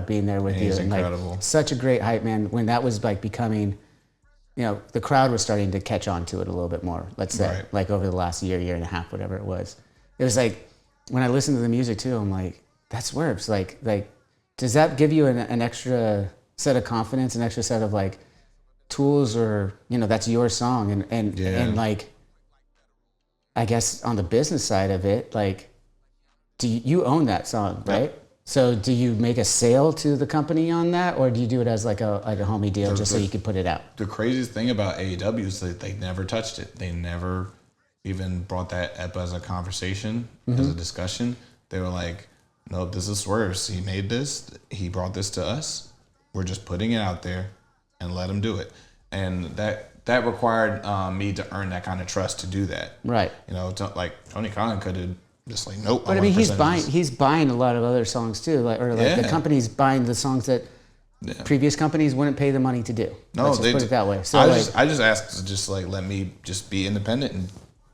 being there with you. He's and incredible. Like, such a great hype man. When that was like becoming, you know, the crowd was starting to catch on to it a little bit more. Let's say, like over the last year and a half, whatever it was. It was like when I listened to the music too, I'm like, that Swerve's like. Does that give you an extra set of confidence, an extra set of like tools, or you know that's your song and like I guess on the business side of it, like do you own that song, right? So do you make a sale to the company on that, or do you do it as like a homie deal just so you can put it out? The craziest thing about AEW is that they never touched it. They never even brought that up as a conversation, as a discussion. They were like, no, this is Swerve. He made this. He brought this to us. We're just putting it out there and let him do it. And that required me to earn that kind of trust to do that. Right. You know, like Tony Khan could have just like, nope. But I mean, he's buying a lot of other songs too, the company's buying the songs that previous companies wouldn't pay the money to do. No, let's just put it that way. So I just asked to just like let me just be independent and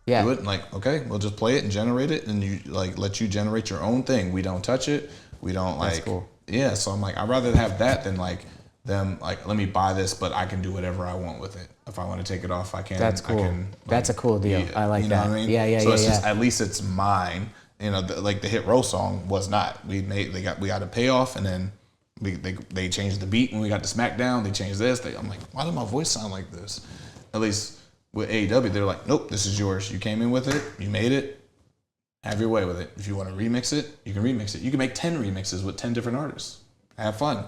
do it. And like, okay, we'll just play it and generate it, and you like let you generate your own thing. We don't touch it. We don't like. That's cool. Yeah, so I'm like, I'd rather have that than like them like let me buy this, but I can do whatever I want with it. If I want to take it off, I can. That's cool. I can, like, that's a cool deal. I like that. You know what I mean? Yeah. So it's just at least it's mine. You know, like the hit row song was not. We got a payoff, and then they changed the beat when we got to SmackDown. They changed this. I'm like, why does my voice sound like this? At least with AEW, they're like, nope, this is yours. You came in with it. You made it. Have your way with it. If you want to remix it, you can remix it. You can make 10 remixes with 10 different artists. Have fun.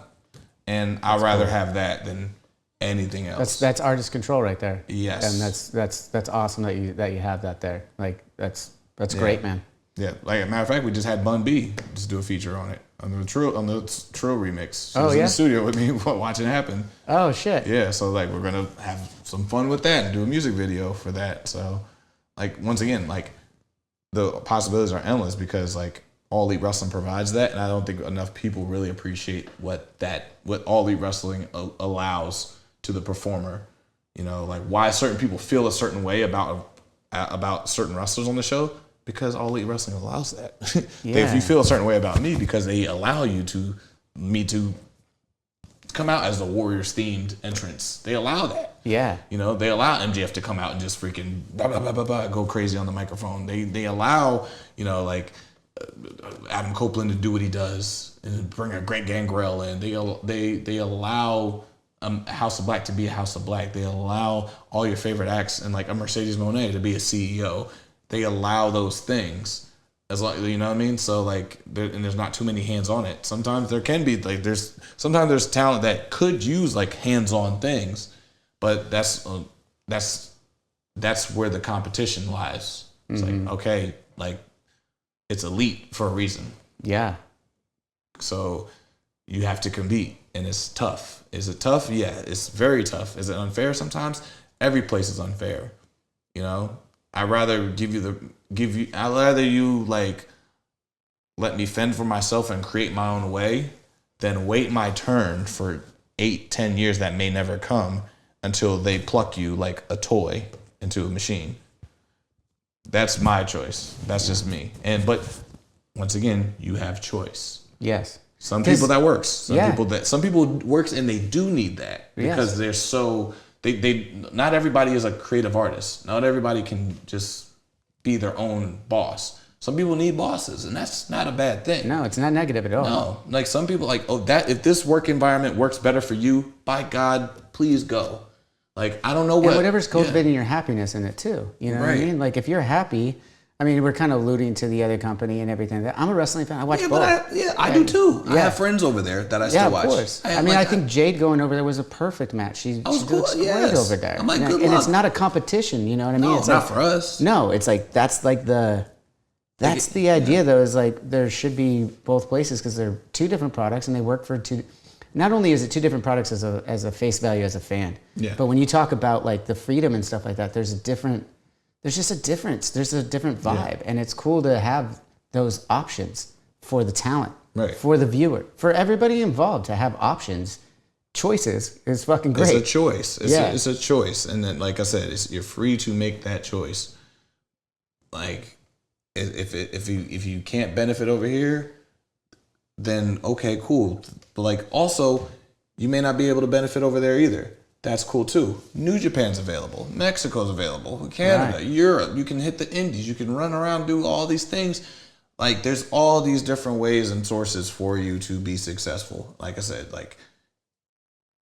And I'd rather have that than anything else. That's artist control right there. Yes. And that's awesome that you have that there. Like that's great, man. Yeah. Like a matter of fact, we just had Bun B just do a feature on it on the Trill remix. She was in the studio with me watching it happen. Oh shit. Yeah. So like we're gonna have some fun with that and do a music video for that. So like once again, like the possibilities are endless because like All Elite Wrestling provides that, and I don't think enough people really appreciate what All Elite Wrestling allows to the performer. You know, like why certain people feel a certain way about certain wrestlers on the show, because All Elite Wrestling allows that. If you feel a certain way about me, because they allow me to come out as the Warriors themed entrance. They allow that. Yeah. You know, they allow MJF to come out and just freaking blah, blah, blah, blah, blah, go crazy on the microphone. They allow, you know, like Adam Copeland to do what he does and bring a Grant Gangrel in. They allow House of Black to be a House of Black. They allow all your favorite acts and like a Mercedes Moné to be a CEO. They allow those things. As long, you know what I mean? So like, and there's not too many hands on it. Sometimes there can be like sometimes there's talent that could use like hands-on things, but that's where the competition lies. It's like, okay, like it's elite for a reason. Yeah. So you have to compete, and it's tough. Is it tough? Yeah, it's very tough. Is it unfair sometimes? Every place is unfair. You know, I'd rather you like let me fend for myself and create my own way than wait my turn for 8-10 years that may never come until they pluck you like a toy into a machine. That's my choice. That's just me. But once again, you have choice. Yes. Some people that works. Some people works and they do need that because they're so they not everybody is a creative artist. Not everybody can just be their own boss. Some people need bosses, and that's not a bad thing. No, it's not negative at all. No, like some people that if this work environment works better for you, by God, please go. Like I don't know what. And whatever's cultivating your happiness in it too. You know what I mean? Like if you're happy. I mean, we're kind of alluding to the other company and everything. I'm a wrestling fan. I watch both. I do too. I have friends over there that I still watch. Yeah, of course. I think Jade going over there was a perfect match. She looks great over there. I'm like, good luck. And it's not a competition, you know what I mean? No, it's not for us. No, it's like that's the idea though, is like there should be both places because they're two different products and they work for two. Not only is it two different products as a face value as a fan, but when you talk about like the freedom and stuff like that, there's just a difference. There's a different vibe. And it's cool to have those options for the talent, for the viewer, for everybody involved to have options. Choices is fucking great. It's a choice. It's a choice. And then, like I said, you're free to make that choice. Like, if you can't benefit over here, then okay, cool. But like, also, you may not be able to benefit over there either. That's cool too. New Japan's available. Mexico's available. Canada, Europe. You can hit the Indies. You can run around, do all these things. Like there's all these different ways and sources for you to be successful. Like I said, like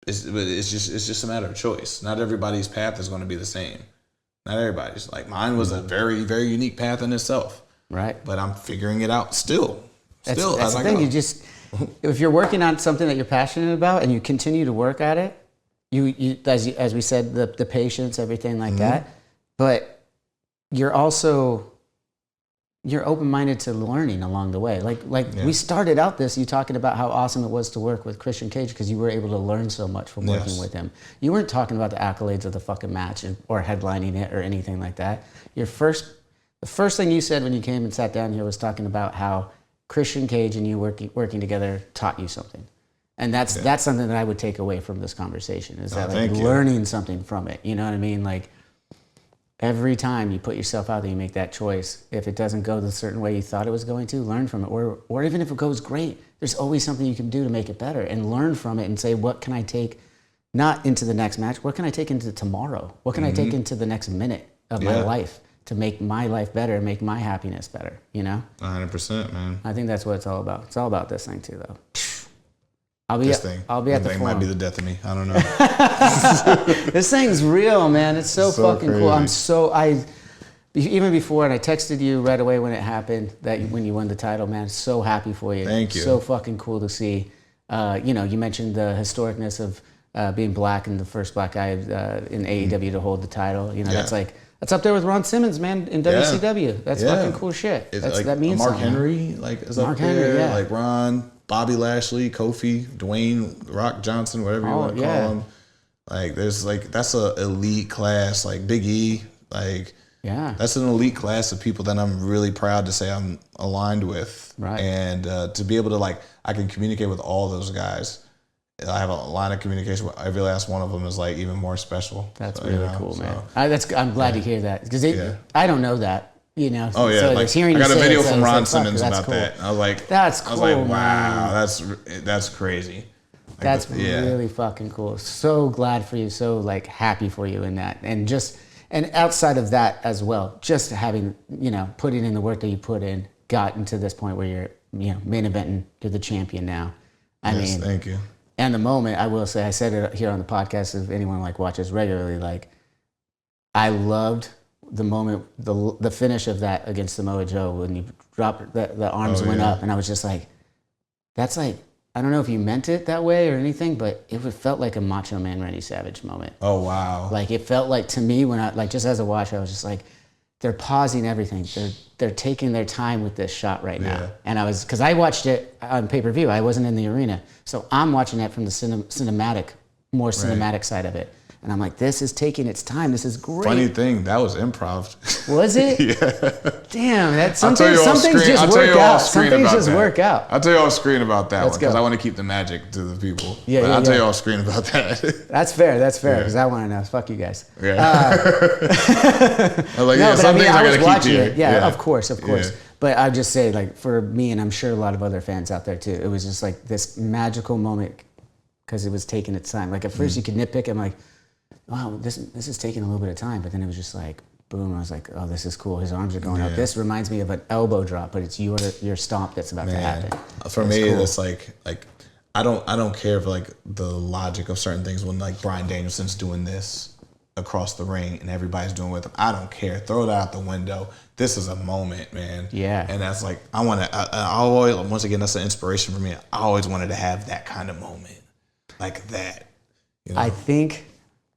it's just a matter of choice. Not everybody's path is going to be the same. Not everybody's. Like mine was a very, very unique path in itself. Right. But I'm figuring it out still. That's the thing. You just if you're working on something that you're passionate about and you continue to work at it. You as we said, the patience, everything like that, but you're open-minded to learning along the way. We started out you talking about how awesome it was to work with Christian Cage because you were able to learn so much from working with him. You weren't talking about the accolades of the fucking match or headlining it or anything like that. The first thing you said when you came and sat down here was talking about how Christian Cage and you working together taught you something. And that's something that I would take away from this conversation is that learning something from it. You know what I mean? Like every time you put yourself out there, you make that choice. If it doesn't go the certain way you thought it was going to, learn from it. Or even if it goes great, there's always something you can do to make it better and learn from it and say, what can I take not into the next match? What can I take into tomorrow? What can I take into the next minute of my life to make my life better and make my happiness better? You know? 100%, man. I think that's what it's all about. It's all about this thing too, though. I'll be at the forum. Might be the death of me. I don't know. This thing's real, man. It's so fucking crazy. Cool. Even before, and I texted you right away when it happened, when you won the title, man. So happy for you. Thank you. So fucking cool to see. You mentioned the historicness of being black and the first black guy in AEW to hold the title. That's up there with Ron Simmons, man, in WCW. That's fucking cool shit. That means Mark something. Henry, is up there. Like Ron. Bobby Lashley, Kofi, Dwayne, Rock Johnson, whatever you want to call him. Like, there's that's a elite class. Like Big E, that's an elite class of people that I'm really proud to say I'm aligned with. Right. And to be able to I can communicate with all those guys. I have a line of communication with every last one of them is even more special. That's really cool, man. I'm glad to hear that because I don't know that. Oh yeah, so I got a video from Ron Simmons about that. I was like, that's cool. I was like, wow, that's crazy. That's really fucking cool. So glad for you. So happy for you in that, and outside of that as well, just having putting in the work that you put in, gotten to this point where you're main eventing, you're the champion now. I mean, thank you. And the moment I will say, I said it here on the podcast. If anyone watches regularly, I loved the moment, the finish of that against Samoa Joe when you dropped the arms went up, and I was just like, that's I don't know if you meant it that way or anything, but it felt like a Macho Man Randy Savage moment. Oh wow! It felt like to me when I just as a watcher, I was just like, they're pausing everything. They're taking their time with this shot right now, and because I watched it on pay-per-view, I wasn't in the arena, so I'm watching it from the cinematic side of it. And I'm like, this is taking its time. This is great. Funny thing, that was improv. Was it? Yeah. Damn, that some things just work out. Some things just work out. I'll tell you off screen about that one because go. I want to keep the magic to the people. Yeah, but yeah, I'll tell you off screen about that. That's fair. That's fair because I want to know. Fuck you guys. Yeah. I was like, No, yeah, but some things I was gotta watching keep it. here. Yeah, of course. Yeah. But I'll just say, like, for me, and I'm sure a lot of other fans out there too, it was just like this magical moment because it was taking its time. Like at first you could nitpick. I'm like, wow, this is taking a little bit of time. But then it was just like, boom. I was like, oh, this is cool. His arms are going up. This reminds me of an elbow drop, but it's your stomp that's about to happen. For me, cool. It's like I don't care for like the logic of certain things when like Bryan Danielson's doing this across the ring and everybody's doing with him. I don't care. Throw that out the window. This is a moment, man. Yeah. And that's like I always, once again, that's an inspiration for me. I always wanted to have that kind of moment, like that. You know? I think.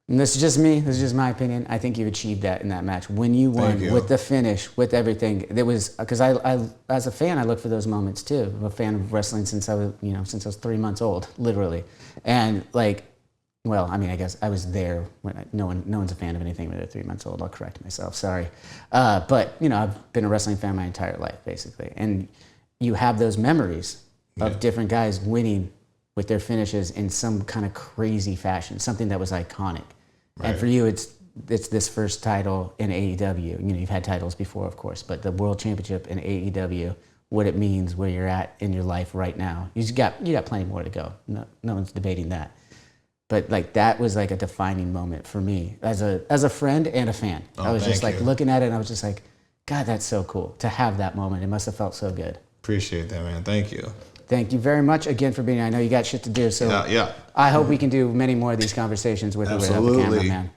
And this is just me. This is just my opinion. I think you achieved that in that match when you won with the finish, with everything. It was because I, as a fan, I look for those moments too. I'm a fan of wrestling since I was 3 months old, literally. And like, well, I mean, I guess I was there when no one's a fan of anything when they're 3 months old. I'll correct myself. Sorry, but I've been a wrestling fan my entire life, basically. And you have those memories of different guys winning with their finishes in some kind of crazy fashion, something that was iconic. Right. And for you, it's this first title in AEW. You've had titles before, of course, but the World Championship in AEW, what it means, where you're at in your life right now. You got plenty more to go. No one's debating that. But like that was like a defining moment for me as a friend and a fan. I was just like looking at it, and I was just like, God, that's so cool to have that moment. It must have felt so good. Appreciate that, man. Thank you. Thank you very much again for being here. I know you got shit to do, so I hope we can do many more of these conversations with you without the camera, man.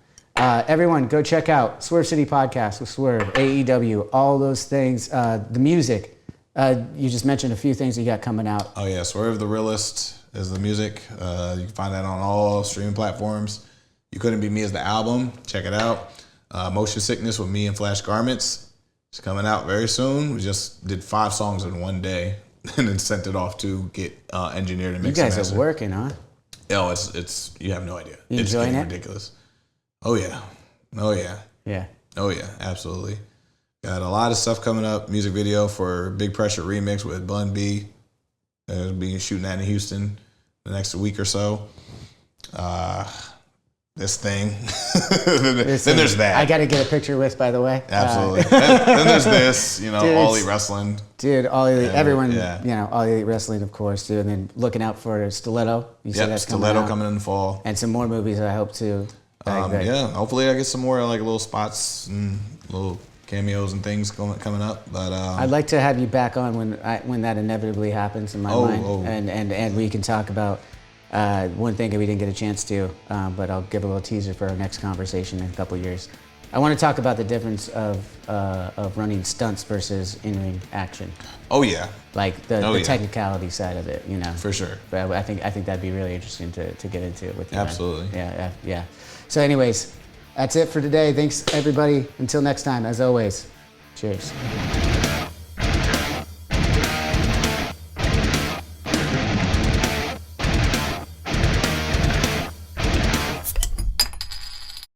Everyone, go check out Swerve City Podcast with Swerve, AEW, all those things. The music. You just mentioned a few things you got coming out. Oh, yeah. Swerve the Realist is the music. You can find that on all streaming platforms. You Couldn't Be Me is the album. Check it out. Motion Sickness with me and Flash Garments. It's coming out very soon. We just did 5 songs in one day. And then sent it off to get engineered and mixed. You guys are working, huh? Oh, it's you have no idea. You it's enjoying it? Ridiculous. Oh yeah. Yeah. Oh yeah, absolutely. Got a lot of stuff coming up. Music video for Big Pressure remix with Bun B. We'll be shooting that in Houston the next week or so. This thing. then there's that. I got to get a picture with, by the way. Absolutely. Then there's this, dude, All Elite Wrestling. Dude, All Elite, everyone, All Elite Wrestling, of course, dude. And then looking out for Stiletto. You said that's Stiletto coming in the fall. And some more movies, I hope, too. Hopefully I get some more like little spots and little cameos and things coming up. But I'd like to have you back on when that inevitably happens in my mind. And we can talk about one thing that we didn't get a chance to, but I'll give a little teaser for our next conversation in a couple of years. I want to talk about the difference of running stunts versus in-ring action. Oh yeah, like the technicality side of it, For sure. But I think that'd be really interesting to get into with you. Absolutely. Man. Yeah. So, anyways, that's it for today. Thanks everybody. Until next time, as always, cheers.